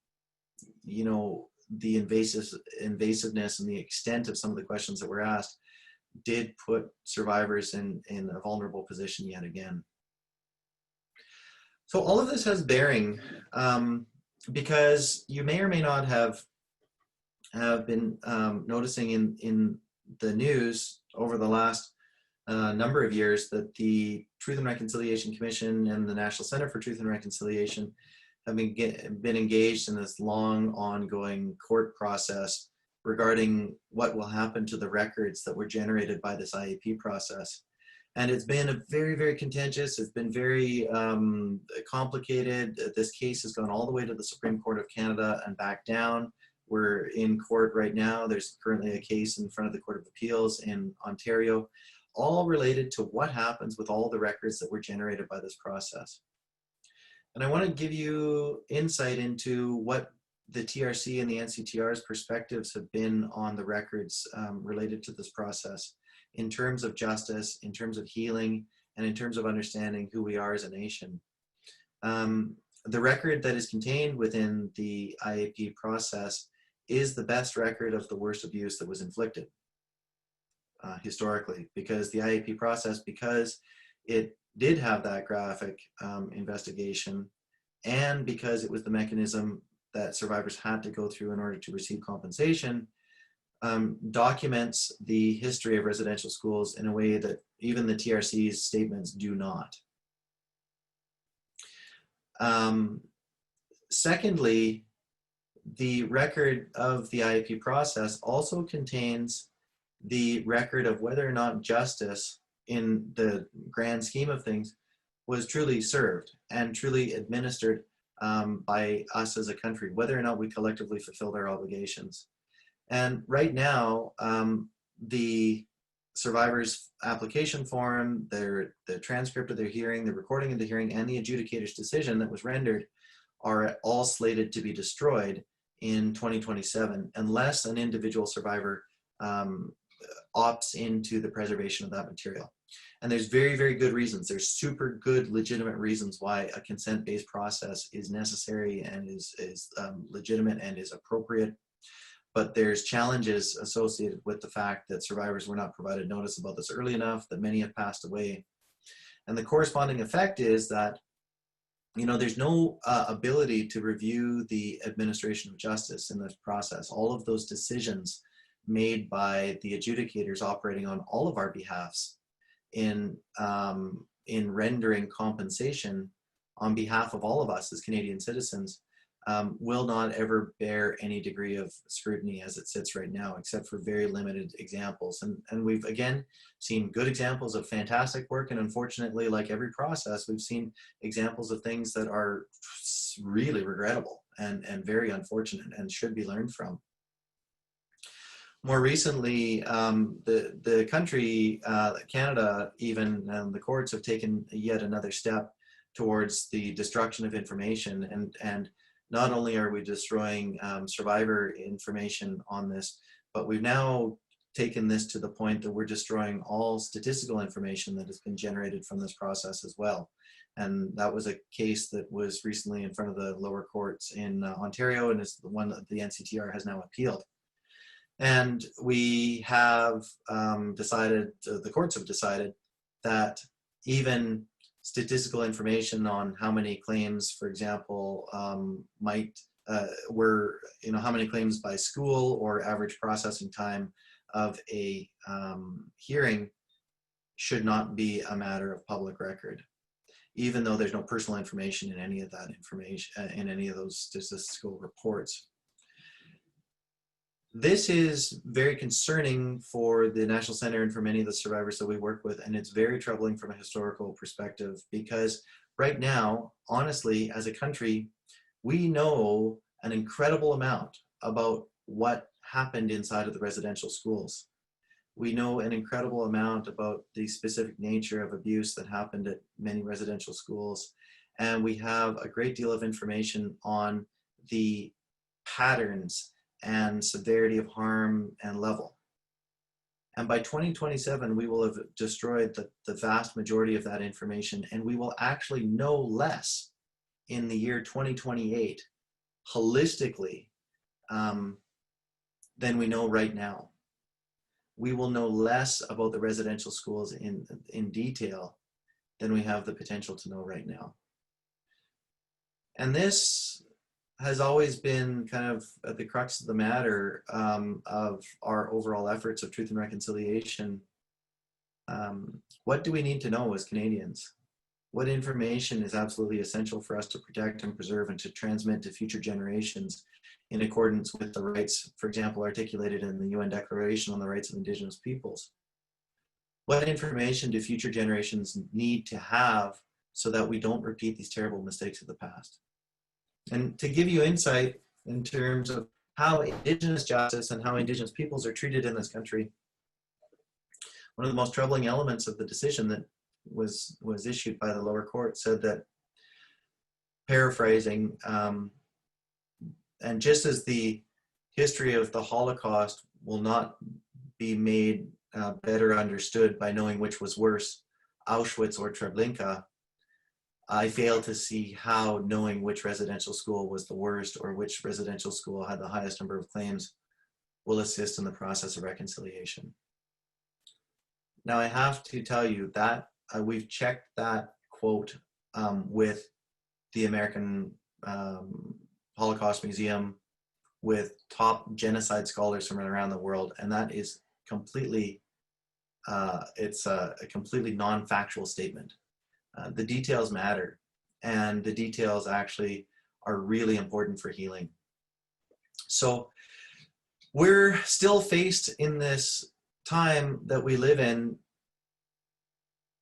you know, the invasiveness and the extent of some of the questions that were asked did put survivors in a vulnerable position yet again. So all of this has bearing, because you may or may not have been noticing in the news over the last number of years that the Truth and Reconciliation Commission and the National Center for Truth and Reconciliation have been engaged in this long ongoing court process regarding what will happen to the records that were generated by this IAP process. And it's been a very, very contentious, it's been very complicated. This case has gone all the way to the Supreme Court of Canada and back down. We're in court right now. There's currently a case in front of the Court of Appeals in Ontario, all related to what happens with all the records that were generated by this process. And I want to give you insight into what the TRC and the NCTR's perspectives have been on the records related to this process, in terms of justice, in terms of healing, and in terms of understanding who we are as a nation. The record that is contained within the IAP process is the best record of the worst abuse that was inflicted historically, because the IAP process, because it did have that graphic investigation, and because it was the mechanism that survivors had to go through in order to receive compensation, documents the history of residential schools in a way that even the TRC's statements do not. Secondly, the record of the IAP process also contains the record of whether or not justice in the grand scheme of things was truly served and truly administered by us as a country, whether or not we collectively fulfilled our obligations. And right now, the survivors' application form, the transcript of their hearing, the recording of the hearing, and the adjudicator's decision that was rendered are all slated to be destroyed in 2027 unless an individual survivor opts into the preservation of that material. And there's very, very good reasons. There's super good, legitimate reasons why a consent-based process is necessary and is legitimate and is appropriate. But there's challenges associated with the fact that survivors were not provided notice about this early enough, that many have passed away. And the corresponding effect is that, you know, there's no ability to review the administration of justice in this process. All of those decisions made by the adjudicators operating on all of our behalfs in rendering compensation on behalf of all of us as Canadian citizens will not ever bear any degree of scrutiny as it sits right now, except for very limited examples. And we've, again, seen good examples of fantastic work, and unfortunately, like every process, we've seen examples of things that are really regrettable and very unfortunate and should be learned from. More recently, the country, Canada even, the courts have taken yet another step towards the destruction of information. And not only are we destroying survivor information on this, but we've now taken this to the point that we're destroying all statistical information that has been generated from this process as well. And that was a case that was recently in front of the lower courts in Ontario, and is the one that the NCTR has now appealed. And we have decided, the courts have decided, that even statistical information on how many claims, for example, were, you know, how many claims by school or average processing time of a hearing should not be a matter of public record, even though there's no personal information in any of that information, in any of those statistical reports. This is very concerning for the National Center and for many of the survivors that we work with, and it's very troubling from a historical perspective, because right now, honestly, as a country, we know an incredible amount about what happened inside of the residential schools. We know an incredible amount about the specific nature of abuse that happened at many residential schools, and we have a great deal of information on the patterns and severity of harm and level. And by 2027, we will have destroyed the vast majority of that information, and we will actually know less in the year 2028, holistically, than we know right now. We will know less about the residential schools in detail than we have the potential to know right now. And this has always been kind of at the crux of the matter of our overall efforts of truth and reconciliation. What do we need to know as Canadians? What information is absolutely essential for us to protect and preserve and to transmit to future generations in accordance with the rights, for example, articulated in the UN Declaration on the Rights of Indigenous Peoples? What information do future generations need to have so that we don't repeat these terrible mistakes of the past? And to give you insight in terms of how Indigenous justice and how Indigenous peoples are treated in this country, one of the most troubling elements of the decision that was issued by the lower court said that, paraphrasing, and just as the history of the Holocaust will not be made better understood by knowing which was worse, Auschwitz or Treblinka, I fail to see how knowing which residential school was the worst or which residential school had the highest number of claims will assist in the process of reconciliation. Now, I have to tell you that we've checked that quote with the American Holocaust Museum, with top genocide scholars from around the world, and that is completely, it's a completely non-factual statement. The details matter, and the details actually are really important for healing. So we're still faced in this time that we live in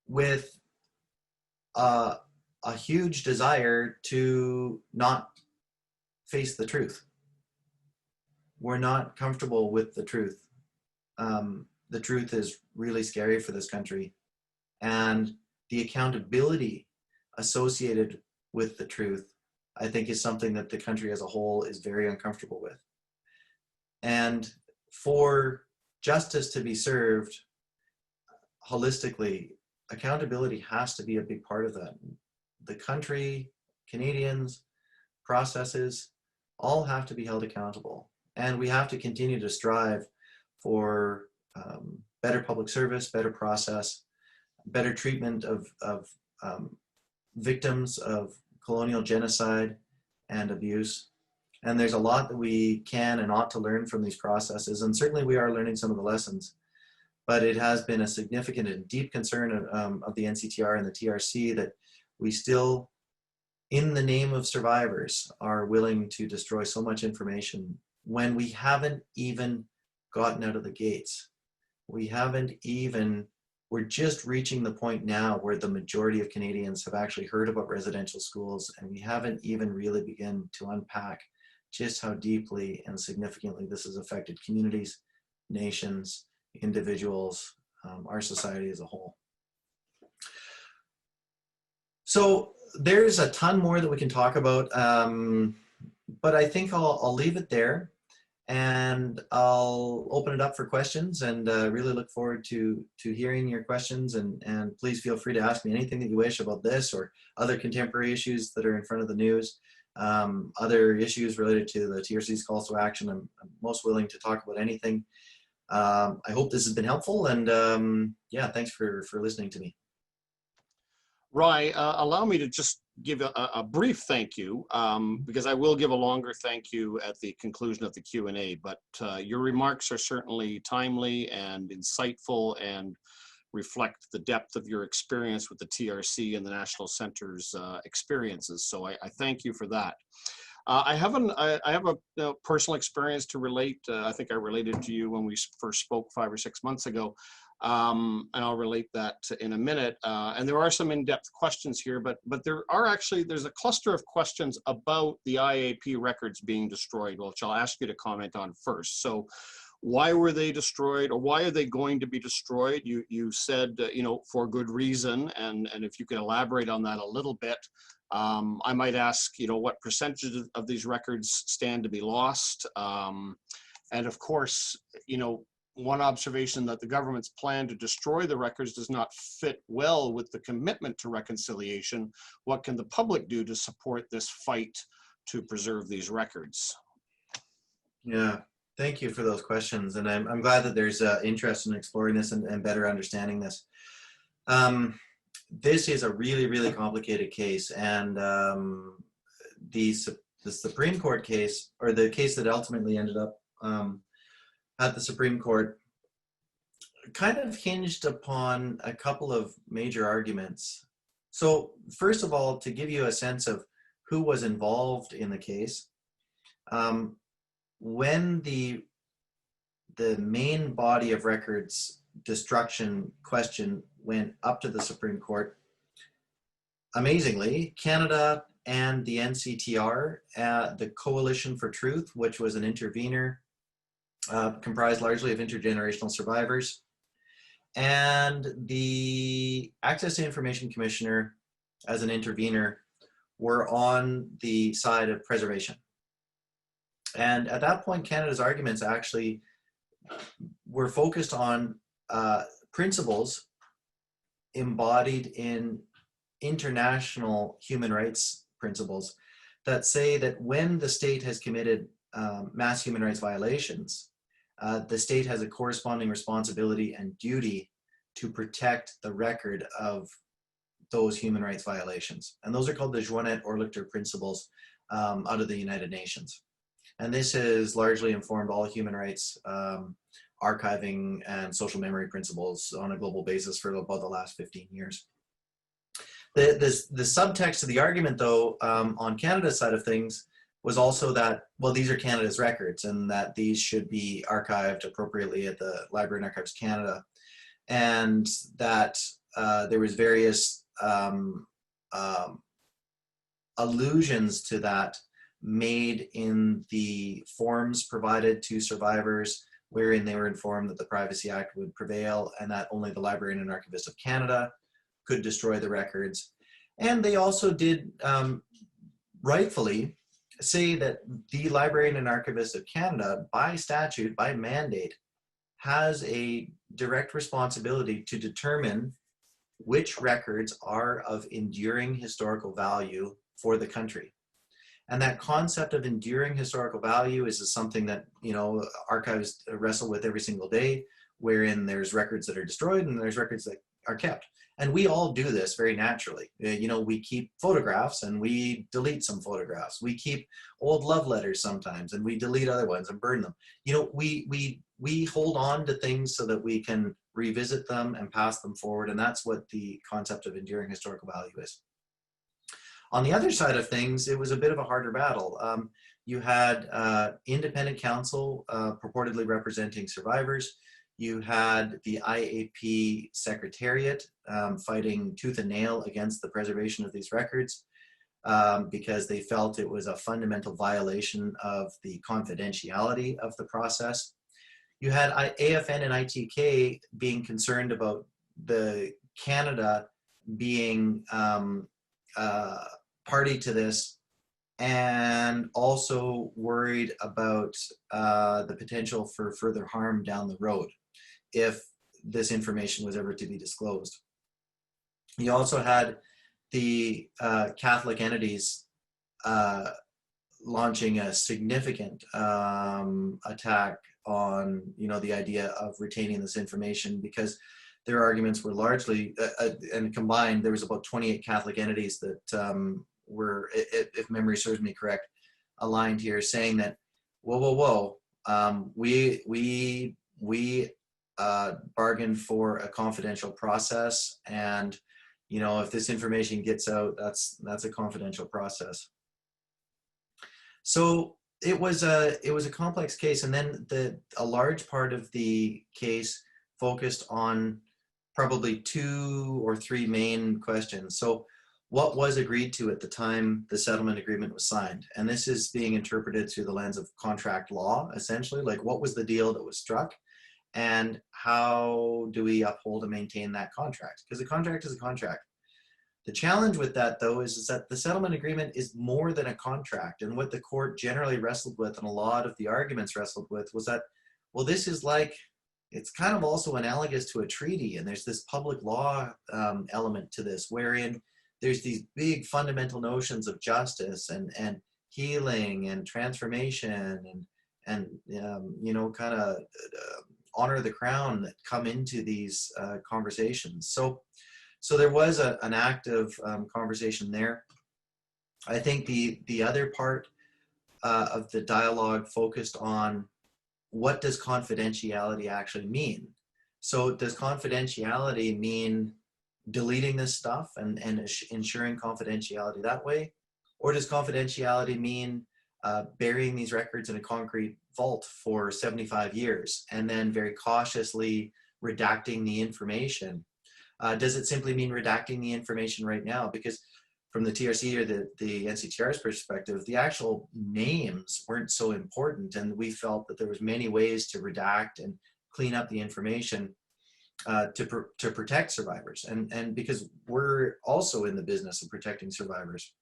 with a huge desire to not face the truth. We're not comfortable with the truth. the truth is really scary for this country. And the accountability associated with the truth, I think, is something that the country as a whole is very uncomfortable with. And for justice to be served holistically, accountability has to be a big part of that. The country, Canadians, processes, all have to be held accountable. And we have to continue to strive for better public service, better process, better treatment of victims of colonial genocide and abuse. And there's a lot that we can and ought to learn from these processes. And certainly we are learning some of the lessons. But it has been a significant and deep concern of the NCTR and the TRC that we still, in the name of survivors, are willing to destroy so much information when we haven't even gotten out of the gates. We're just reaching the point now where the majority of Canadians have actually heard about residential schools, and we haven't even really begun to unpack just how deeply and significantly this has affected communities, nations, individuals, our society as a whole. So there's a ton more that we can talk about, but I think I'll leave it there, and I'll open it up for questions, and really look forward to hearing your questions, and please feel free to ask me anything that you wish about this or other contemporary issues that are in front of the news, other issues related to the TRC's calls to action. I'm most willing to talk about anything. I hope this has been helpful, and yeah, thanks for listening to me. Ry, allow me to just give a brief thank you, because I will give a longer thank you at the conclusion of the Q&A, but your remarks are certainly timely and insightful and reflect the depth of your experience with the TRC and the National Center's experiences. So I thank you for that. I have a personal experience to relate. I think I related to you when we first spoke 5 or 6 months ago. And I'll relate that in a minute. And there are some in-depth questions here, but there's a cluster of questions about the IAP records being destroyed, which I'll ask you to comment on first. So why were they destroyed, or why are they going to be destroyed? You said, for good reason, and if you could elaborate on that a little bit. I might ask, what percentage of these records stand to be lost? And of course, one observation that the government's plan to destroy the records does not fit well with the commitment to reconciliation. What can the public do to support this fight to preserve these records? Yeah, thank you for those questions. And I'm glad that there's interest in exploring this and better understanding this. This is a really, really complicated case. And the Supreme Court case, or the case that ultimately ended up at the Supreme Court, kind of hinged upon a couple of major arguments. So first of all, to give you a sense of who was involved in the case, when the main body of records destruction question went up to the Supreme Court, amazingly, Canada and the NCTR, the Coalition for Truth, which was an intervener, comprised largely of intergenerational survivors, and the Access to Information Commissioner, as an intervener, were on the side of preservation. And at that point, Canada's arguments actually were focused on principles embodied in international human rights principles that say that when the state has committed mass human rights violations, the state has a corresponding responsibility and duty to protect the record of those human rights violations. And those are called the Joinet-Orlichter principles out of the United Nations. And this has largely informed all human rights archiving and social memory principles on a global basis for about the last 15 years. The subtext of the argument, though, on Canada's side of things was also that, well, these are Canada's records and that these should be archived appropriately at the Library and Archives Canada, and that there was various allusions to that made in the forms provided to survivors wherein they were informed that the Privacy Act would prevail and that only the Librarian and Archivist of Canada could destroy the records. And they also did rightfully say that the Librarian and Archivist of Canada, by statute, by mandate, has a direct responsibility to determine which records are of enduring historical value for the country. And that concept of enduring historical value is something that, you know, archives wrestle with every single day, wherein there's records that are destroyed and there's records that are kept. And we all do this very naturally. You know, we keep photographs and we delete some photographs. We keep old love letters sometimes and we delete other ones and burn them. You know, we hold on to things so that we can revisit them and pass them forward. And that's what the concept of enduring historical value is. On the other side of things, it was a bit of a harder battle. You had independent counsel purportedly representing survivors. You had the IAP Secretariat fighting tooth and nail against the preservation of these records because they felt it was a fundamental violation of the confidentiality of the process. You had AFN and ITK being concerned about the Canada being party to this, and also worried about the potential for further harm down the road if this information was ever to be disclosed. You also had the Catholic entities launching a significant attack on, you know, the idea of retaining this information, because their arguments were largely, and combined, there was about 28 Catholic entities that were, if memory serves me correct, aligned here, saying that, whoa, we bargained for a confidential process, and, you know, if this information gets out, that's a confidential process. So it was a complex case, and then a large part of the case focused on probably 2 or 3 main questions. So what was agreed to at the time the settlement agreement was signed? And this is being interpreted through the lens of contract law, essentially. Like, what was the deal that was struck? And how do we uphold and maintain that contract? Because a contract is a contract. The challenge with that, though, is that the settlement agreement is more than a contract. And what the court generally wrestled with, and a lot of the arguments wrestled with, was that, well, this is like, it's kind of also analogous to a treaty. And there's this public law element to this, wherein there's these big fundamental notions of justice and healing and transformation and you know, kind of honor the crown that come into these conversations. So there was an active conversation there. I think the other part of the dialogue focused on, what does confidentiality actually mean? So does confidentiality mean deleting this stuff and ensuring confidentiality that way? Or does confidentiality mean burying these records in a concrete vault for 75 years and then very cautiously redacting the information? Does it simply mean redacting the information right now? Because from the TRC or the NCTR's perspective, the actual names weren't so important, and we felt that there was many ways to redact and clean up the information to protect survivors, and because we're also in the business of protecting survivors.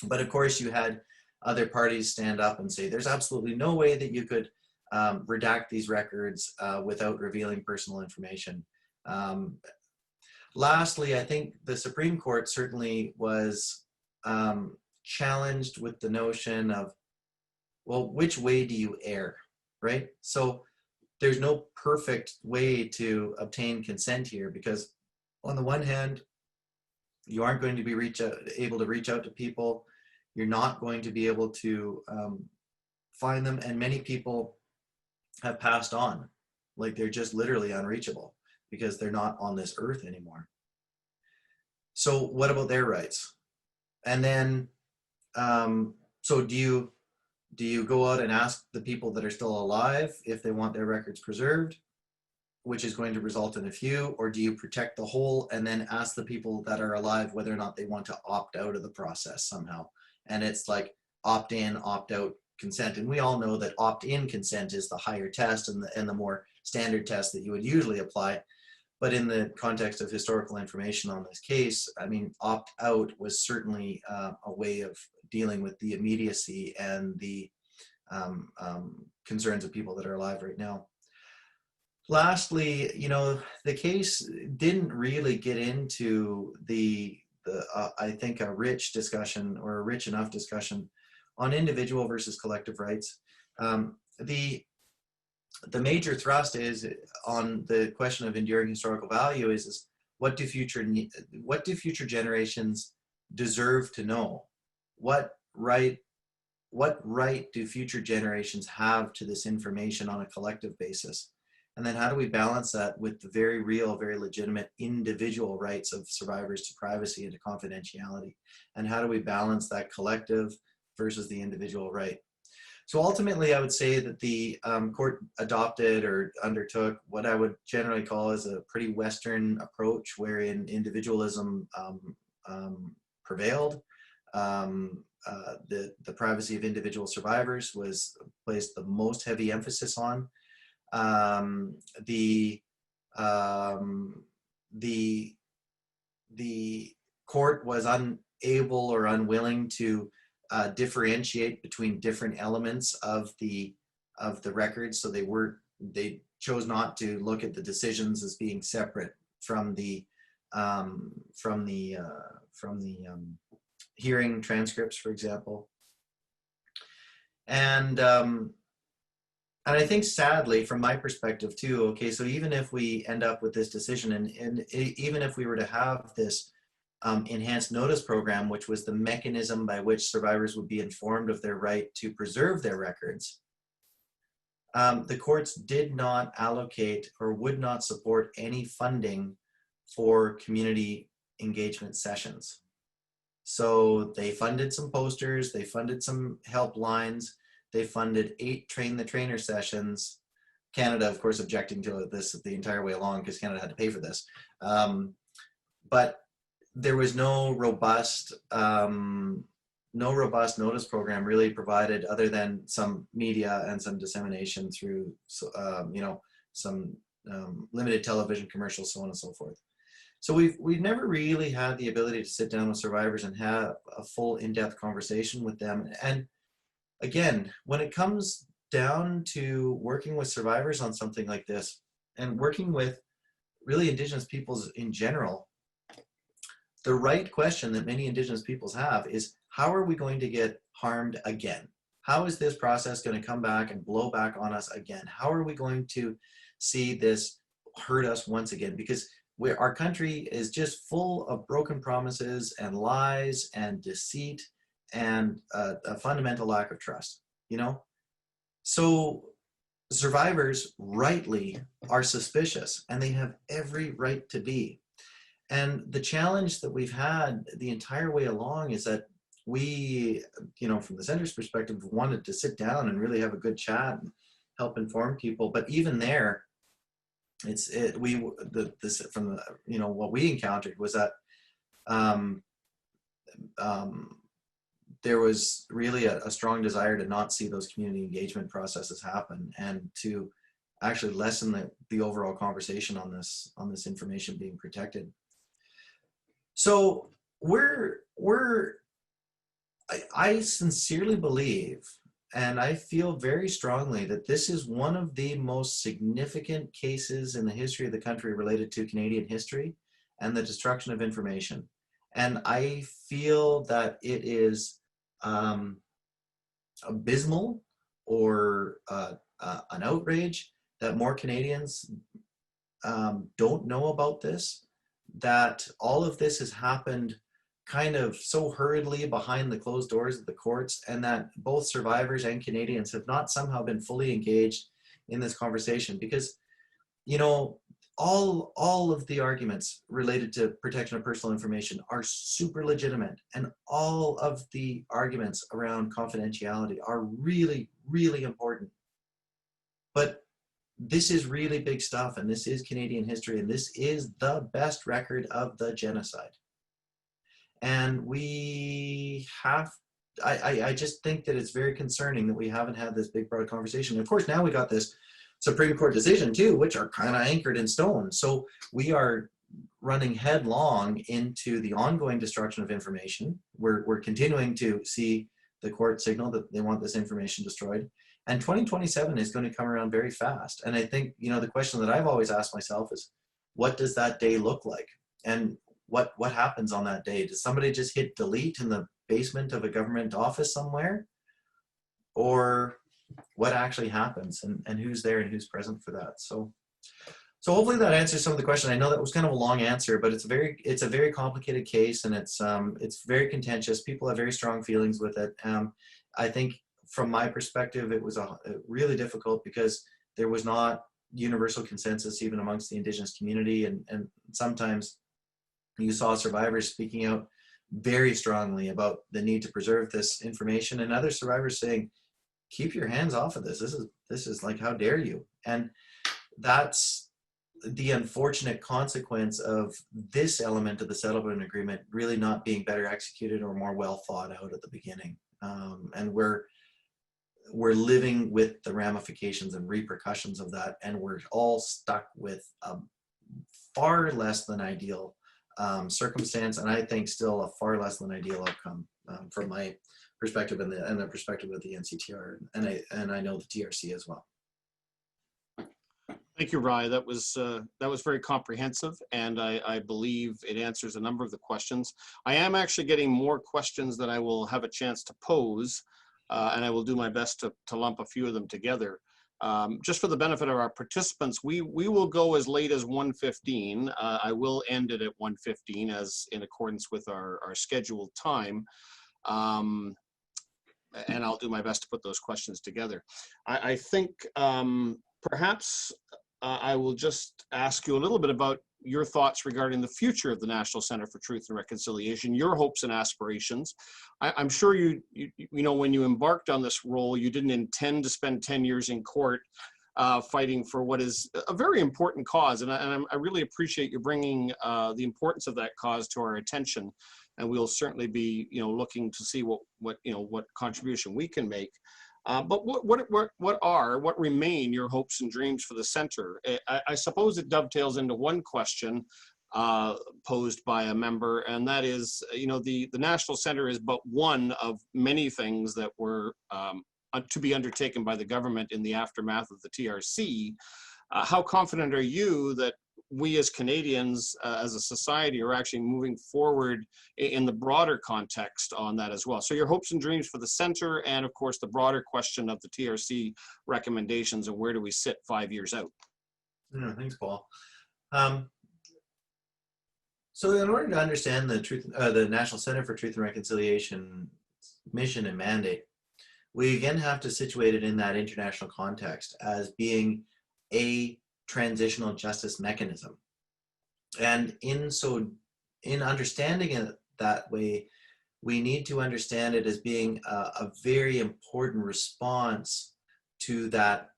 But of course, you had other parties stand up and say, there's absolutely no way that you could redact these records without revealing personal information. Lastly, I think the Supreme Court certainly was challenged with the notion of, well, which way do you err, right? So there's no perfect way to obtain consent here, because on the one hand, you aren't going to be able to reach out to people. You're not going to be able to find them, and many people have passed on. Like, they're just literally unreachable because they're not on this earth anymore. So what about their rights? And then, so do you go out and ask the people that are still alive if they want their records preserved, which is going to result in a few, or do you protect the whole and then ask the people that are alive whether or not they want to opt out of the process somehow? And it's like opt in, opt out consent. And we all know that opt-in consent is the higher test and the more standard test that you would usually apply. But in the context of historical information on this case, I mean, opt-out was certainly a way of dealing with the immediacy and the concerns of people that are alive right now. Lastly, you know, the case didn't really get into I think a rich discussion, or a rich enough discussion on individual versus collective rights. The major thrust is on the question of enduring historical value is what do future generations deserve to know? What right do future generations have to this information on a collective basis? And then how do we balance that with the very real, very legitimate individual rights of survivors to privacy and to confidentiality? And how do we balance that collective versus the individual right? So ultimately, I would say that the court adopted or undertook what I would generally call as a pretty Western approach, wherein individualism prevailed. The privacy of individual survivors was placed the most heavy emphasis on. The court was unable or unwilling to differentiate between different elements of the record, so they chose not to look at the decisions as being separate from the hearing transcripts, for example. And I think sadly, from my perspective too, okay, so even if we end up with this decision, and even if we were to have this enhanced notice program, which was the mechanism by which survivors would be informed of their right to preserve their records, the courts did not allocate or would not support any funding for community engagement sessions. So they funded some posters, they funded some helplines, they funded 8 train the trainer sessions. Canada, of course, objecting to this the entire way along because Canada had to pay for this. But there was no robust notice program really provided, other than some media and some dissemination through, some limited television commercials, so on and so forth. So we've never really had the ability to sit down with survivors and have a full in-depth conversation with them. And again, when it comes down to working with survivors on something like this, and working with really Indigenous peoples in general, the right question that many Indigenous peoples have is, how are we going to get harmed again? How is this process going to come back and blow back on us again? How are we going to see this hurt us once again? Because our country is just full of broken promises and lies and deceit and a fundamental lack of trust, you know? So survivors rightly are suspicious, and they have every right to be. And the challenge that we've had the entire way along is that we, from the center's perspective, wanted to sit down and really have a good chat and help inform people. But even there, what we encountered was that there was really a strong desire to not see those community engagement processes happen, and to actually lessen the overall conversation on this information being protected. So I sincerely believe, and I feel very strongly, that this is one of the most significant cases in the history of the country related to Canadian history and the destruction of information. And I feel that it is abysmal, or an outrage, that more Canadians don't know about this, that all of this has happened kind of so hurriedly behind the closed doors of the courts, and that both survivors and Canadians have not somehow been fully engaged in this conversation. Because, all of the arguments related to protection of personal information are super legitimate, and all of the arguments around confidentiality are really, really important. But this is really big stuff, and this is Canadian history, and this is the best record of the genocide. And we have I just think that it's very concerning that we haven't had this big, broad conversation. And of course, now we got this Supreme Court decision too, which are kind of anchored in stone. So we are running headlong into the ongoing destruction of information. We're continuing to see the court signal that they want this information destroyed. And 2027 is going to come around very fast. And I think, you know, the question that I've always asked myself is, what does that day look like? And what happens on that day? Does somebody just hit delete in the basement of a government office somewhere? Or what actually happens, and who's there and who's present for that? So hopefully that answers some of the question. I know that was kind of a long answer, but it's a very complicated case, and it's very contentious. People have very strong feelings with it. I think from my perspective, it was really difficult because there was not universal consensus even amongst the Indigenous community, and sometimes you saw survivors speaking out very strongly about the need to preserve this information, and other survivors saying, keep your hands off of this. This is like, how dare you? And that's the unfortunate consequence of this element of the settlement agreement really not being better executed or more well thought out at the beginning. And we're living with the ramifications and repercussions of that, and we're all stuck with a far less than ideal circumstance, and I think still a far less than ideal outcome from my perspective and the perspective of the NCTR, and I know the TRC as well. Thank you, Ry. That was very comprehensive, and I believe it answers a number of the questions. I am actually getting more questions that I will have a chance to pose, and I will do my best to lump a few of them together. Just for the benefit of our participants, we will go as late as 1:15. I will end it at 1:15 as in accordance with our scheduled time. And I'll do my best to put those questions together. I think perhaps I will just ask you a little bit about your thoughts regarding the future of the National Center for Truth and Reconciliation, your hopes and aspirations. I'm sure you know, when you embarked on this role, you didn't intend to spend 10 years in court fighting for what is a very important cause. And I really appreciate you bringing the importance of that cause to our attention. And we'll certainly be, you know, looking to see what contribution we can make. But what remain your hopes and dreams for the center? I suppose it dovetails into one question posed by a member, and that is, you know, the National Center is but one of many things that were to be undertaken by the government in the aftermath of the TRC. How confident are you that we as Canadians, as a society, are actually moving forward in the broader context on that as well? So your hopes and dreams for the center, and of course the broader question of the TRC recommendations, and where do we sit 5 years out? Yeah, thanks, Paul. So in order to understand the National Center for Truth and Reconciliation mission and mandate, we again have to situate it in that international context as being a transitional justice mechanism. And in understanding it that way, we need to understand it as being a very important response to that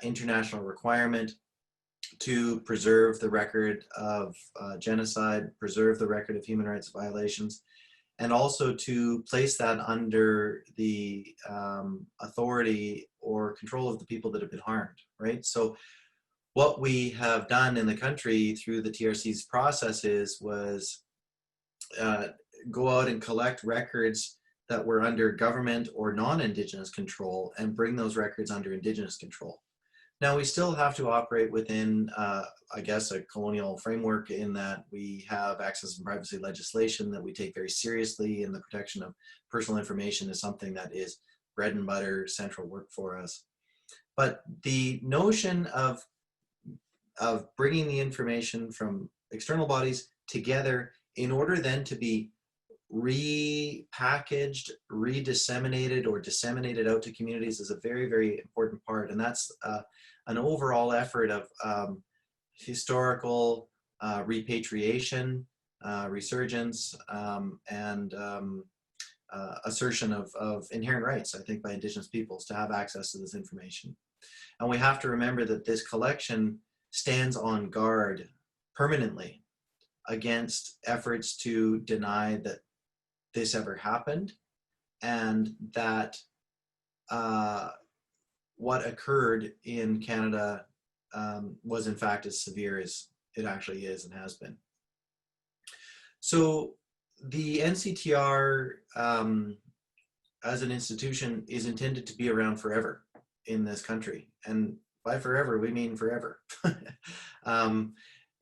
international requirement to preserve the record of genocide, preserve the record of human rights violations, and also to place that under the authority or control of the people that have been harmed, right? So what we have done in the country through the TRC's processes was go out and collect records that were under government or non-Indigenous control and bring those records under Indigenous control. Now, we still have to operate within, I guess, a colonial framework in that we have access and privacy legislation that we take very seriously, and the protection of personal information is something that is bread and butter central work for us. But the notion of bringing the information from external bodies together in order then to be repackaged, redisseminated, or disseminated out to communities is a very, very important part. And that's an overall effort of historical repatriation, resurgence, and assertion of inherent rights, I think, by Indigenous peoples to have access to this information. And we have to remember that this collection stands on guard permanently against efforts to deny that this ever happened, and that what occurred in Canada was in fact as severe as it actually is and has been. So the NCTR as an institution is intended to be around forever in this country. And by forever, we mean forever.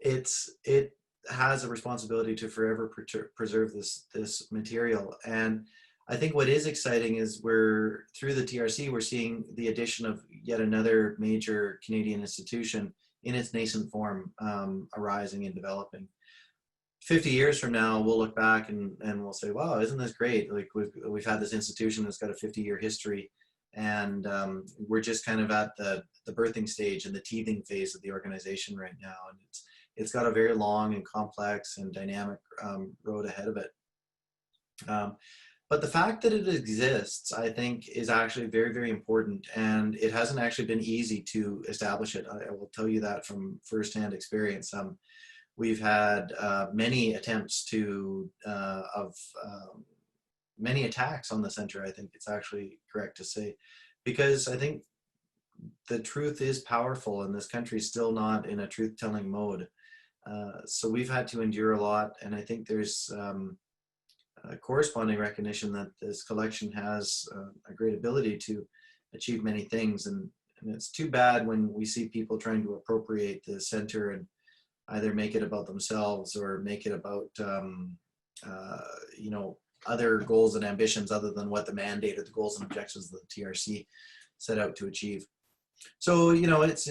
It has a responsibility to forever preserve this material. And I think what is exciting is we're, through the TRC, we're seeing the addition of yet another major Canadian institution in its nascent form, arising and developing. 50 years from now, we'll look back and we'll say, wow, isn't this great? Like we've had this institution that's got a 50-year history, and we're just kind of at the birthing stage and the teething phase of the organization right now. And it's got a very long and complex and dynamic road ahead of it. But the fact that it exists, I think, is actually very, very important. And it hasn't actually been easy to establish it. I will tell you that from firsthand experience. We've had many attempts many attacks on the center, I think it's actually correct to say, because I think the truth is powerful and this country is still not in a truth-telling mode. So we've had to endure a lot, and I think there's a corresponding recognition that this collection has a great ability to achieve many things. And it's too bad when we see people trying to appropriate the center and either make it about themselves or make it about other goals and ambitions other than what the mandate or the goals and objectives of the TRC set out to achieve. So it's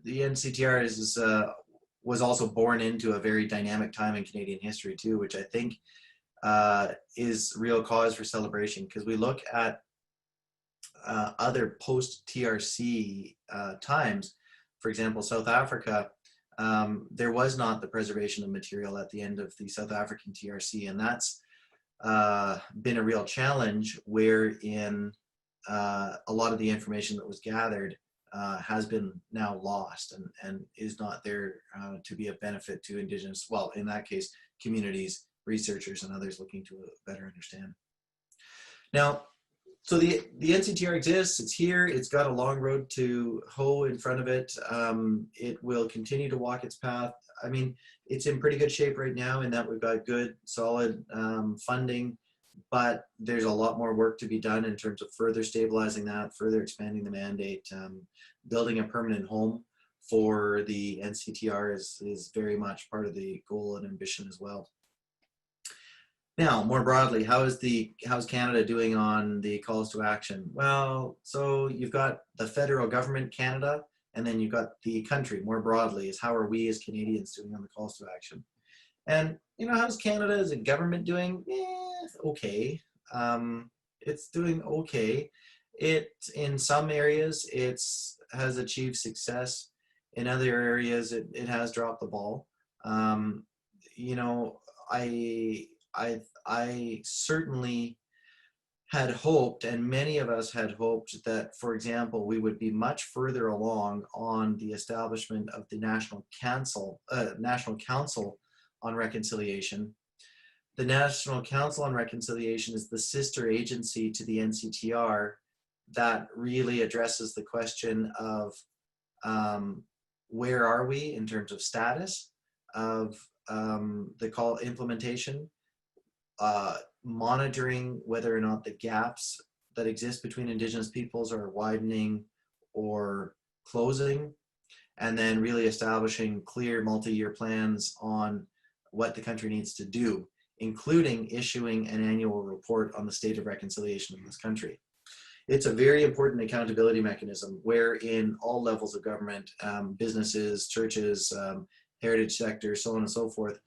the NCTR was also born into a very dynamic time in Canadian history too, which I think is real cause for celebration, because we look at other post-TRC times. For example, South Africa, there was not the preservation of material at the end of the South African TRC, and that's been a real challenge, wherein a lot of the information that was gathered has been now lost and is not there to be of benefit to Indigenous, well, in that case, communities, researchers, and others looking to better understand. Now, so the NCTR exists, it's here, it's got a long road to hoe in front of it. It will continue to walk its path. I mean, it's in pretty good shape right now in that we've got good, solid funding, but there's a lot more work to be done in terms of further stabilizing that, further expanding the mandate, building a permanent home for the NCTR is very much part of the goal and ambition as well. Now, more broadly, how's Canada doing on the calls to action? Well, so you've got the federal government, Canada, and then you've got the country more broadly, is how are we as Canadians doing on the calls to action? And, how's Canada as a government doing? Okay. It's doing okay. In some areas, has achieved success. In other areas, it has dropped the ball. I certainly had hoped, and many of us had hoped, that, for example, we would be much further along on the establishment of the National Council on Reconciliation. The National Council on Reconciliation is the sister agency to the NCTR that really addresses the question of where are we in terms of status of the call implementation, monitoring whether or not the gaps that exist between Indigenous peoples are widening or closing, and then really establishing clear multi-year plans on what the country needs to do, including issuing an annual report on the state of reconciliation in this country. It's a very important accountability mechanism wherein all levels of government, businesses, churches, heritage sector, so on and so forth,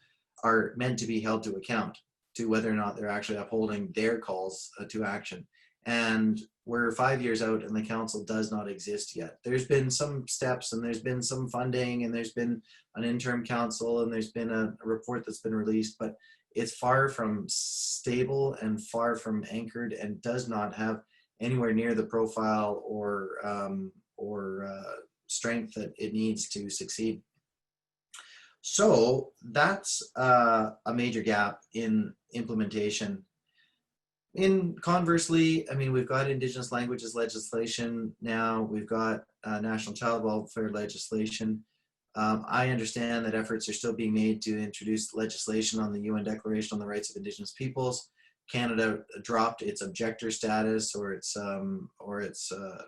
are meant to be held to account to whether or not they're actually upholding their calls to action. And we're 5 years out and the council does not exist yet. There's been some steps and there's been some funding and there's been an interim council and there's been a report that's been released, but it's far from stable and far from anchored and does not have anywhere near the profile or strength that it needs to succeed. So that's a major gap in implementation. In conversely, I mean, we've got Indigenous languages legislation now. We've got national child welfare legislation. I understand that efforts are still being made to introduce legislation on the UN Declaration on the Rights of Indigenous Peoples. Canada dropped its objector status or its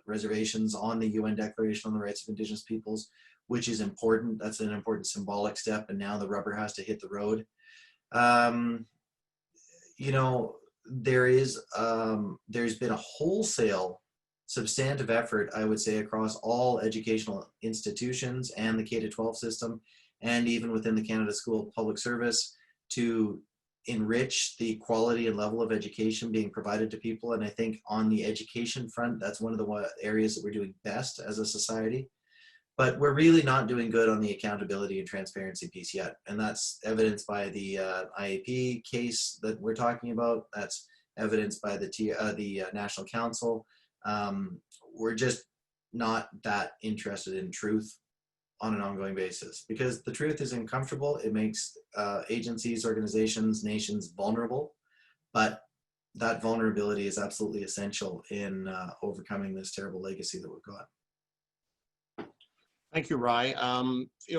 reservations on the UN Declaration on the Rights of Indigenous Peoples, which is important. That's an important symbolic step, and now the rubber has to hit the road. You know, there's been a wholesale substantive effort, I would say, across all educational institutions and the K-12 system, and even within the Canada School of Public Service, to enrich the quality and level of education being provided to people. And I think on the education front, that's one of the areas that we're doing best as a society. But we're really not doing good on the accountability and transparency piece yet. And that's evidenced by the IAP case that we're talking about. That's evidenced by the National Council. We're just not that interested in truth on an ongoing basis, because the truth is uncomfortable. It makes agencies, organizations, nations vulnerable. But that vulnerability is absolutely essential in overcoming this terrible legacy that we've got. Thank you, Ry.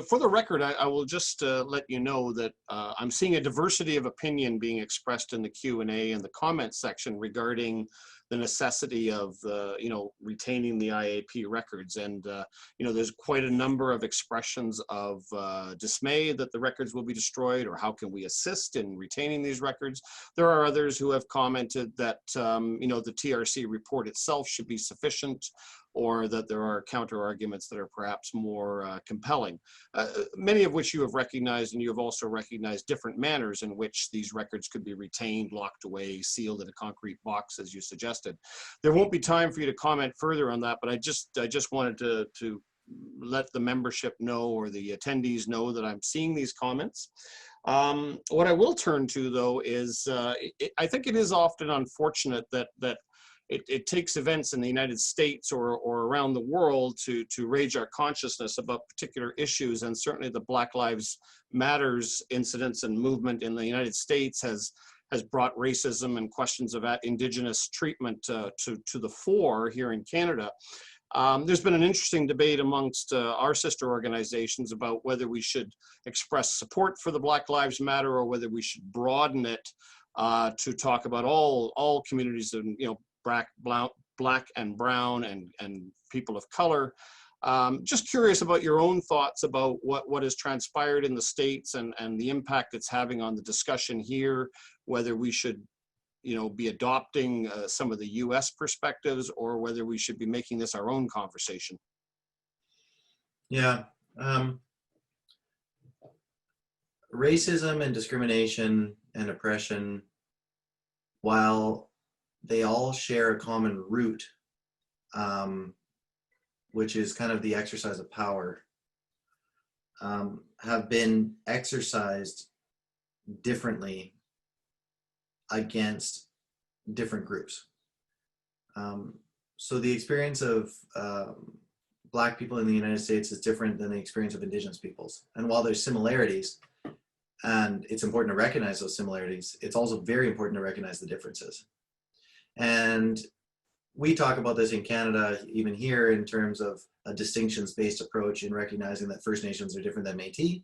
For the record, I will just let you know that I'm seeing a diversity of opinion being expressed in the Q&A and the comment section regarding the necessity of, retaining the IAP records. And, there's quite a number of expressions of dismay that the records will be destroyed, or how can we assist in retaining these records. There are others who have commented that, the TRC report itself should be sufficient, or that there are counter arguments that are perhaps more compelling, many of which you have recognized, and you have also recognized different manners in which these records could be retained, locked away, sealed in a concrete box, as you suggested. There won't be time for you to comment further on that, but I just wanted to let the membership know, or the attendees know, that I'm seeing these comments. What I will turn to, though, is I think it is often unfortunate that it takes events in the United States or around the world to raise our consciousness about particular issues. And certainly the Black Lives Matters incidents and movement in the United States has brought racism and questions of Indigenous treatment to the fore here in Canada. There's been an interesting debate amongst our sister organizations about whether we should express support for the Black Lives Matter, or whether we should broaden it to talk about all communities, and Black and brown and people of color. Just curious about your own thoughts about what has transpired in the States and the impact it's having on the discussion here, whether we should be adopting some of the US perspectives, or whether we should be making this our own conversation. Yeah. Racism and discrimination and oppression, while they all share a common root, which is kind of the exercise of power, have been exercised differently against different groups. So the experience of Black people in the United States is different than the experience of Indigenous peoples. And while there's similarities, and it's important to recognize those similarities, it's also very important to recognize the differences. And we talk about this in Canada, even here, in terms of a distinctions-based approach, in recognizing that First Nations are different than Métis.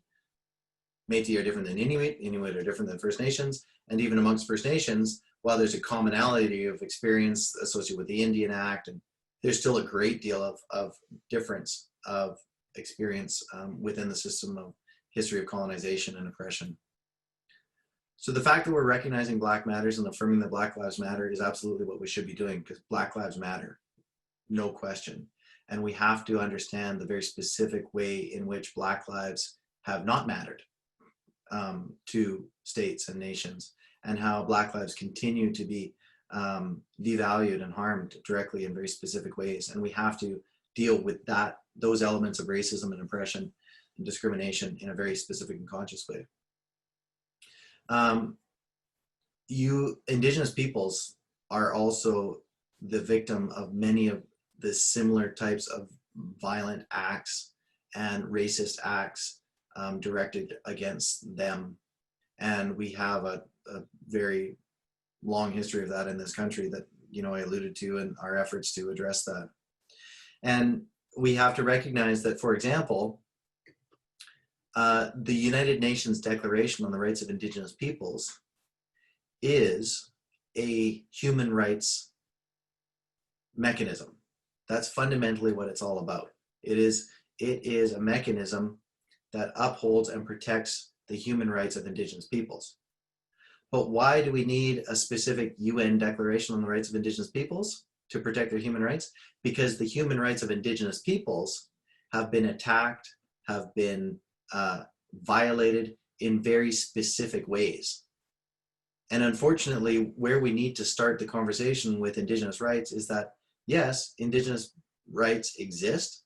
Métis are different than Inuit. Inuit are different than First Nations. And even amongst First Nations, while there's a commonality of experience associated with the Indian Act, and there's still a great deal of difference of experience within the system of history of colonization and oppression. So the fact that we're recognizing Black Matters and affirming that Black Lives Matter is absolutely what we should be doing, because Black Lives matter, no question. And we have to understand the very specific way in which Black lives have not mattered to states and nations, and how Black lives continue to be devalued and harmed directly in very specific ways. And we have to deal with those elements of racism and oppression and discrimination in a very specific and conscious way. Indigenous peoples are also the victim of many of the similar types of violent acts and racist acts directed against them. And we have a very long history of that in this country that, I alluded to in our efforts to address that. And we have to recognize that, for example, the United Nations Declaration on the Rights of Indigenous Peoples is a human rights mechanism. That's fundamentally what it's all about. It is a mechanism that upholds and protects the human rights of Indigenous peoples. But why do we need a specific UN Declaration on the Rights of Indigenous Peoples to protect their human rights? Because the human rights of Indigenous peoples have been attacked, have been violated in very specific ways. And unfortunately, where we need to start the conversation with Indigenous rights is that, yes, Indigenous rights exist,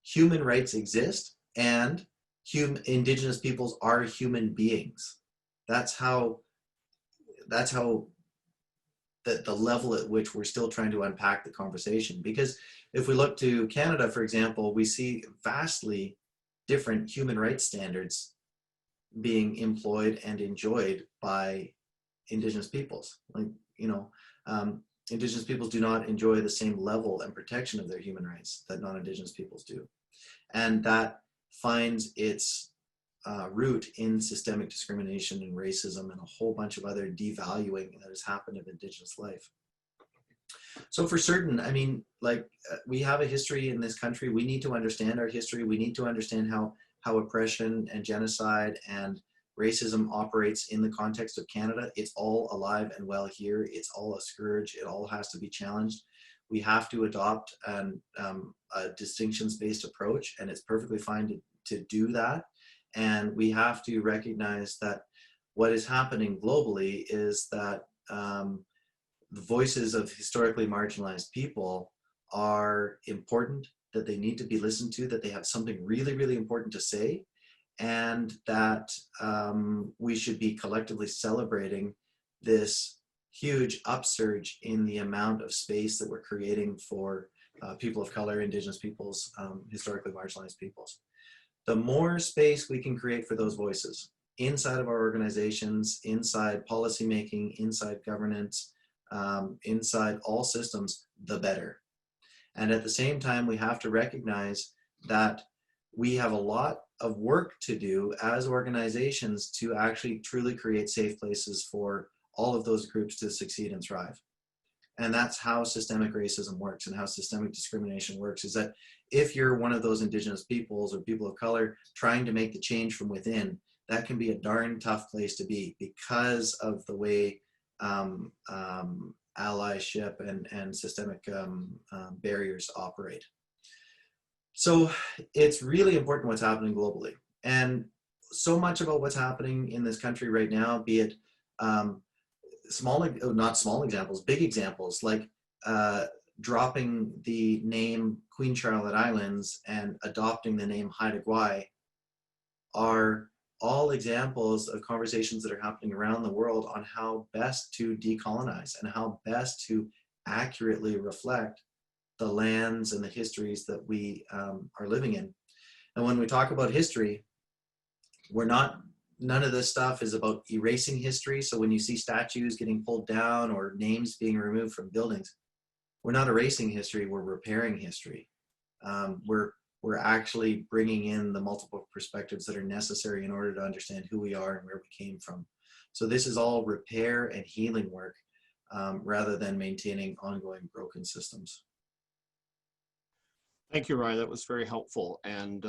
human rights exist, and Indigenous peoples are human beings. That's how the level at which we're still trying to unpack the conversation. Because if we look to Canada, for example, we see vastly different human rights standards being employed and enjoyed by Indigenous peoples. Like, Indigenous peoples do not enjoy the same level and protection of their human rights that non-Indigenous peoples do. And that finds its root in systemic discrimination and racism and a whole bunch of other devaluing that has happened of Indigenous life. So for certain, we have a history in this country. We need to understand our history. We need to understand how oppression and genocide and racism operates in the context of Canada. It's all alive and well here. It's all a scourge. It all has to be challenged. We have to adopt a distinctions-based approach, and it's perfectly fine to do that. And we have to recognize that what is happening globally is that the voices of historically marginalized people are important, that they need to be listened to, that they have something really, really important to say, and that we should be collectively celebrating this huge upsurge in the amount of space that we're creating for people of color, Indigenous peoples, historically marginalized peoples. The more space we can create for those voices inside of our organizations, inside policymaking, inside governance, inside all systems, the better. And at the same time, we have to recognize that we have a lot of work to do as organizations to actually truly create safe places for all of those groups to succeed and thrive. And that's how systemic racism works and how systemic discrimination works, is that if you're one of those Indigenous peoples or people of color trying to make the change from within, that can be a darn tough place to be because of the way allyship and systemic barriers operate. So it's really important what's happening globally. And so much about what's happening in this country right now, be it not small examples, big examples, like dropping the name Queen Charlotte Islands and adopting the name Haida Gwaii, are all examples of conversations that are happening around the world on how best to decolonize and how best to accurately reflect the lands and the histories that we are living in. And when we talk about history, none of this stuff is about erasing history. So when you see statues getting pulled down or names being removed from buildings, we're not erasing history, we're repairing history. We're actually bringing in the multiple perspectives that are necessary in order to understand who we are and where we came from. So this is all repair and healing work rather than maintaining ongoing broken systems. Thank you, Ry. That was very helpful. And,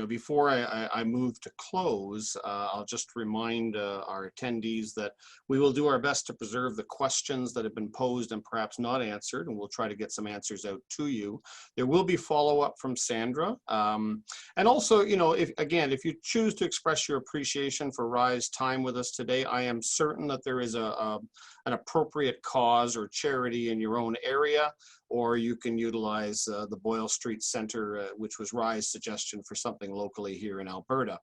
before I move to close, I'll just remind our attendees that we will do our best to preserve the questions that have been posed and perhaps not answered, and we'll try to get some answers out to you. There will be follow-up from Sandra. And also, if you choose to express your appreciation for Ry's time with us today, I am certain that there is an appropriate cause or charity in your own area, or you can utilize the Boyle Street Center, which was Ry's suggestion for something locally here in Alberta.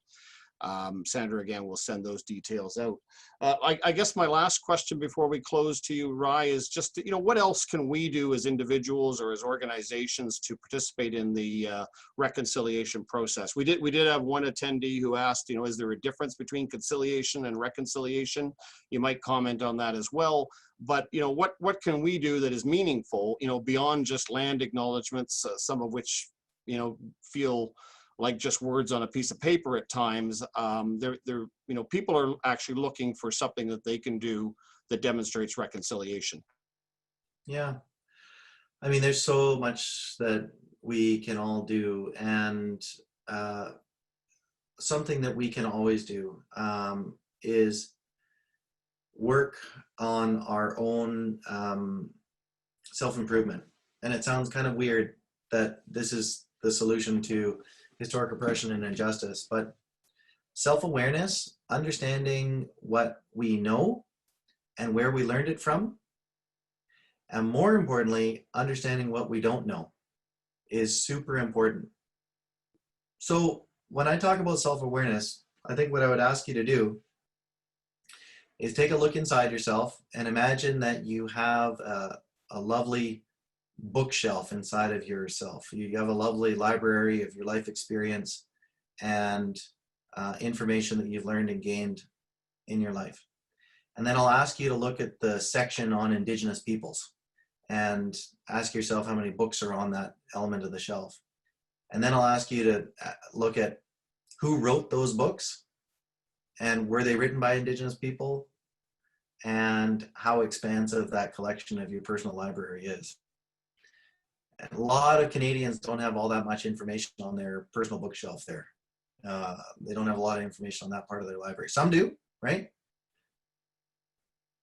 Sandra, again, will send those details out. I guess my last question before we close to you, Ry, is just, what else can we do as individuals or as organizations to participate in the reconciliation process? We did have one attendee who asked, is there a difference between conciliation and reconciliation? You might comment on that as well. But, what can we do that is meaningful, beyond just land acknowledgements, some of which, feel like just words on a piece of paper at times. People are actually looking for something that they can do that demonstrates reconciliation. Yeah. I mean, there's so much that we can all do, and something that we can always do is work on our own self-improvement. And it sounds kind of weird that this is the solution to historic oppression and injustice, but self-awareness, understanding what we know and where we learned it from, and more importantly, understanding what we don't know is super important. So when I talk about self-awareness, I think what I would ask you to do is take a look inside yourself and imagine that you have a lovely bookshelf inside of yourself. You have a lovely library of your life experience and information that you've learned and gained in your life. And then I'll ask you to look at the section on Indigenous peoples and ask yourself how many books are on that element of the shelf. And then I'll ask you to look at who wrote those books and were they written by Indigenous people, and how expansive that collection of your personal library is. And a lot of Canadians don't have all that much information on their personal bookshelf there. They don't have a lot of information on that part of their library. Some do, right?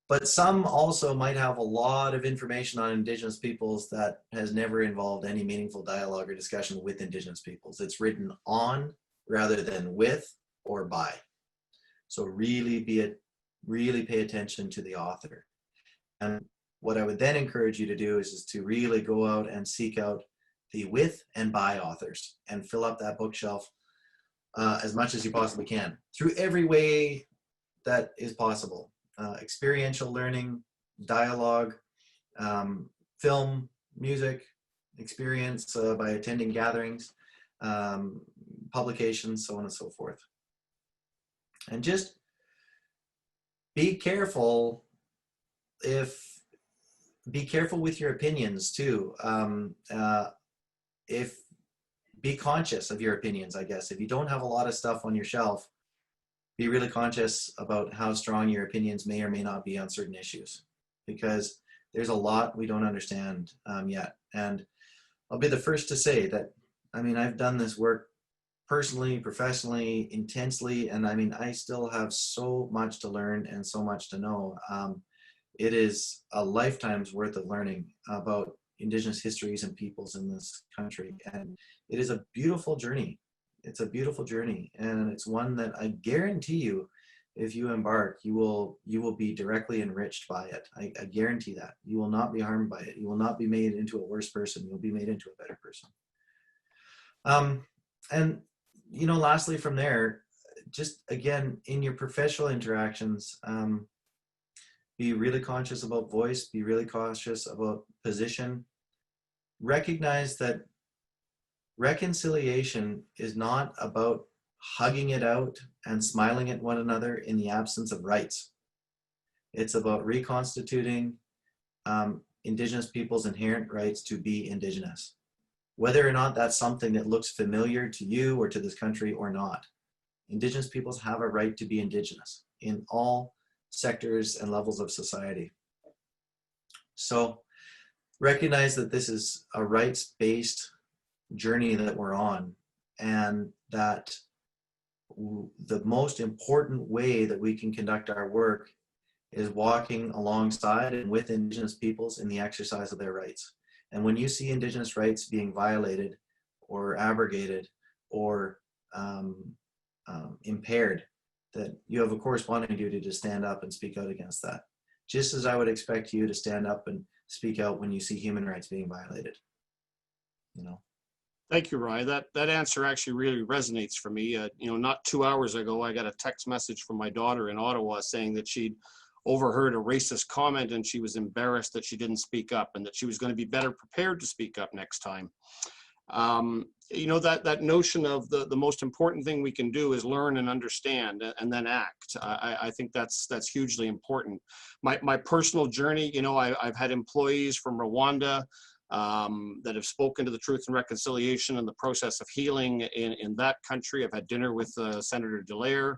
But some also might have a lot of information on Indigenous peoples that has never involved any meaningful dialogue or discussion with Indigenous peoples. It's written on rather than with or by. So really pay attention to the author. And what I would then encourage you to do is to really go out and seek out the with and by authors and fill up that bookshelf as much as you possibly can through every way that is possible. Experiential learning, dialogue, film, music, experience by attending gatherings, publications, so on and so forth. And just be careful with your opinions too. Be conscious of your opinions, I guess. If you don't have a lot of stuff on your shelf, be really conscious about how strong your opinions may or may not be on certain issues, because there's a lot we don't understand yet. And I'll be the first to say that, I've done this work personally, professionally, intensely, and I still have so much to learn and so much to know. It is a lifetime's worth of learning about Indigenous histories and peoples in this country. And it is a beautiful journey. It's a beautiful journey. And it's one that I guarantee you, if you embark, you will be directly enriched by it. I guarantee that. You will not be harmed by it. You will not be made into a worse person. You'll be made into a better person. And, lastly from there, just again, in your professional interactions, be really conscious about voice, be really cautious about position. Recognize that reconciliation is not about hugging it out and smiling at one another in the absence of rights. It's about reconstituting Indigenous people's inherent rights to be Indigenous, whether or not that's something that looks familiar to you or to this country or not. Indigenous peoples have a right to be Indigenous in all sectors and levels of society. So recognize that this is a rights-based journey that we're on, and that the most important way that we can conduct our work is walking alongside and with Indigenous peoples in the exercise of their rights. And when you see Indigenous rights being violated or abrogated or impaired, that you have a corresponding duty to stand up and speak out against that. Just as I would expect you to stand up and speak out when you see human rights being violated. Thank you, Ry. That answer actually really resonates for me. Not 2 hours ago, I got a text message from my daughter in Ottawa saying that she'd overheard a racist comment and she was embarrassed that she didn't speak up and that she was going to be better prepared to speak up next time. That notion of the most important thing we can do is learn and understand and then act. I think that's hugely important. My personal journey, I've had employees from Rwanda that have spoken to the Truth and Reconciliation and the process of healing in that country. I've had dinner with Senator Dallaire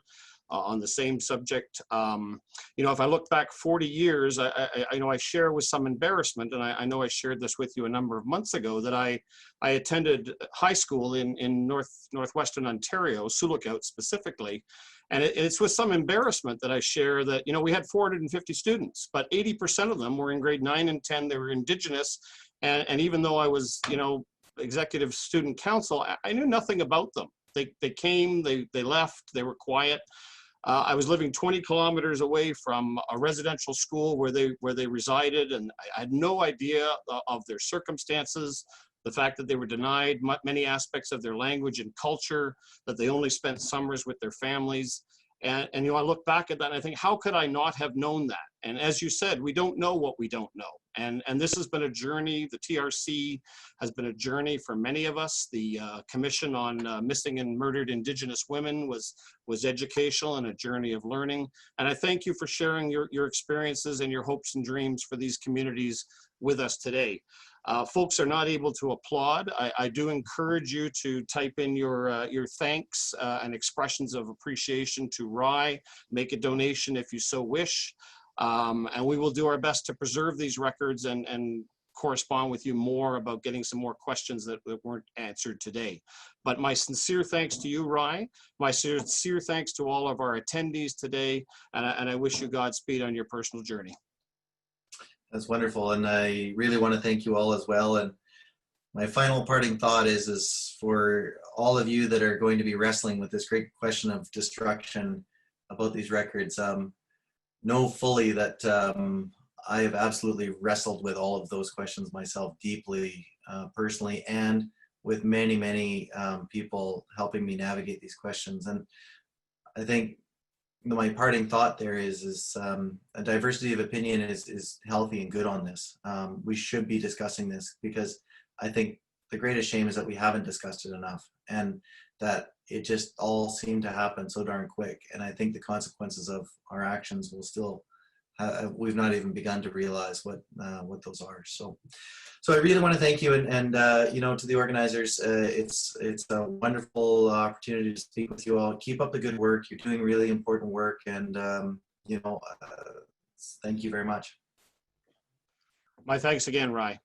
on the same subject. If I look back 40 years, I share with some embarrassment, and I know I shared this with you a number of months ago, that I attended high school in northwestern Ontario, Sulikout specifically, and it's with some embarrassment that I share that, we had 450 students, but 80% of them were in grade 9 and 10, they were Indigenous, and even though I was, executive student council, I knew nothing about them. They came, they left, they were quiet. I was living 20 kilometers away from a residential school where they resided, and I had no idea of their circumstances, the fact that they were denied many aspects of their language and culture, that they only spent summers with their families. And I look back at that and I think, how could I not have known that? And as you said, we don't know what we don't know. And this has been a journey. The TRC has been a journey for many of us. The Commission on Missing and Murdered Indigenous Women was educational and a journey of learning. And I thank you for sharing your experiences and your hopes and dreams for these communities with us today. Folks are not able to applaud. I do encourage you to type in your thanks and expressions of appreciation to Ry. Make a donation if you so wish. And we will do our best to preserve these records and correspond with you more about getting some more questions that weren't answered today. But my sincere thanks to you, Ry. My sincere thanks to all of our attendees today. And I wish you Godspeed on your personal journey. That's wonderful. And I really want to thank you all as well. And my final parting thought is for all of you that are going to be wrestling with this great question of destruction about these records, know fully that I have absolutely wrestled with all of those questions myself deeply, personally, and with many, many people helping me navigate these questions. And I think my parting thought there is a diversity of opinion is healthy and good on this. We should be discussing this because I think the greatest shame is that we haven't discussed it enough and that it just all seemed to happen so darn quick. And I think the consequences of our actions will still, we've not even begun to realize what those are. So I really want to thank you and to the organizers, it's a wonderful opportunity to speak with you all. Keep up the good work. You're doing really important work, and thank you very much. My thanks again, Ry.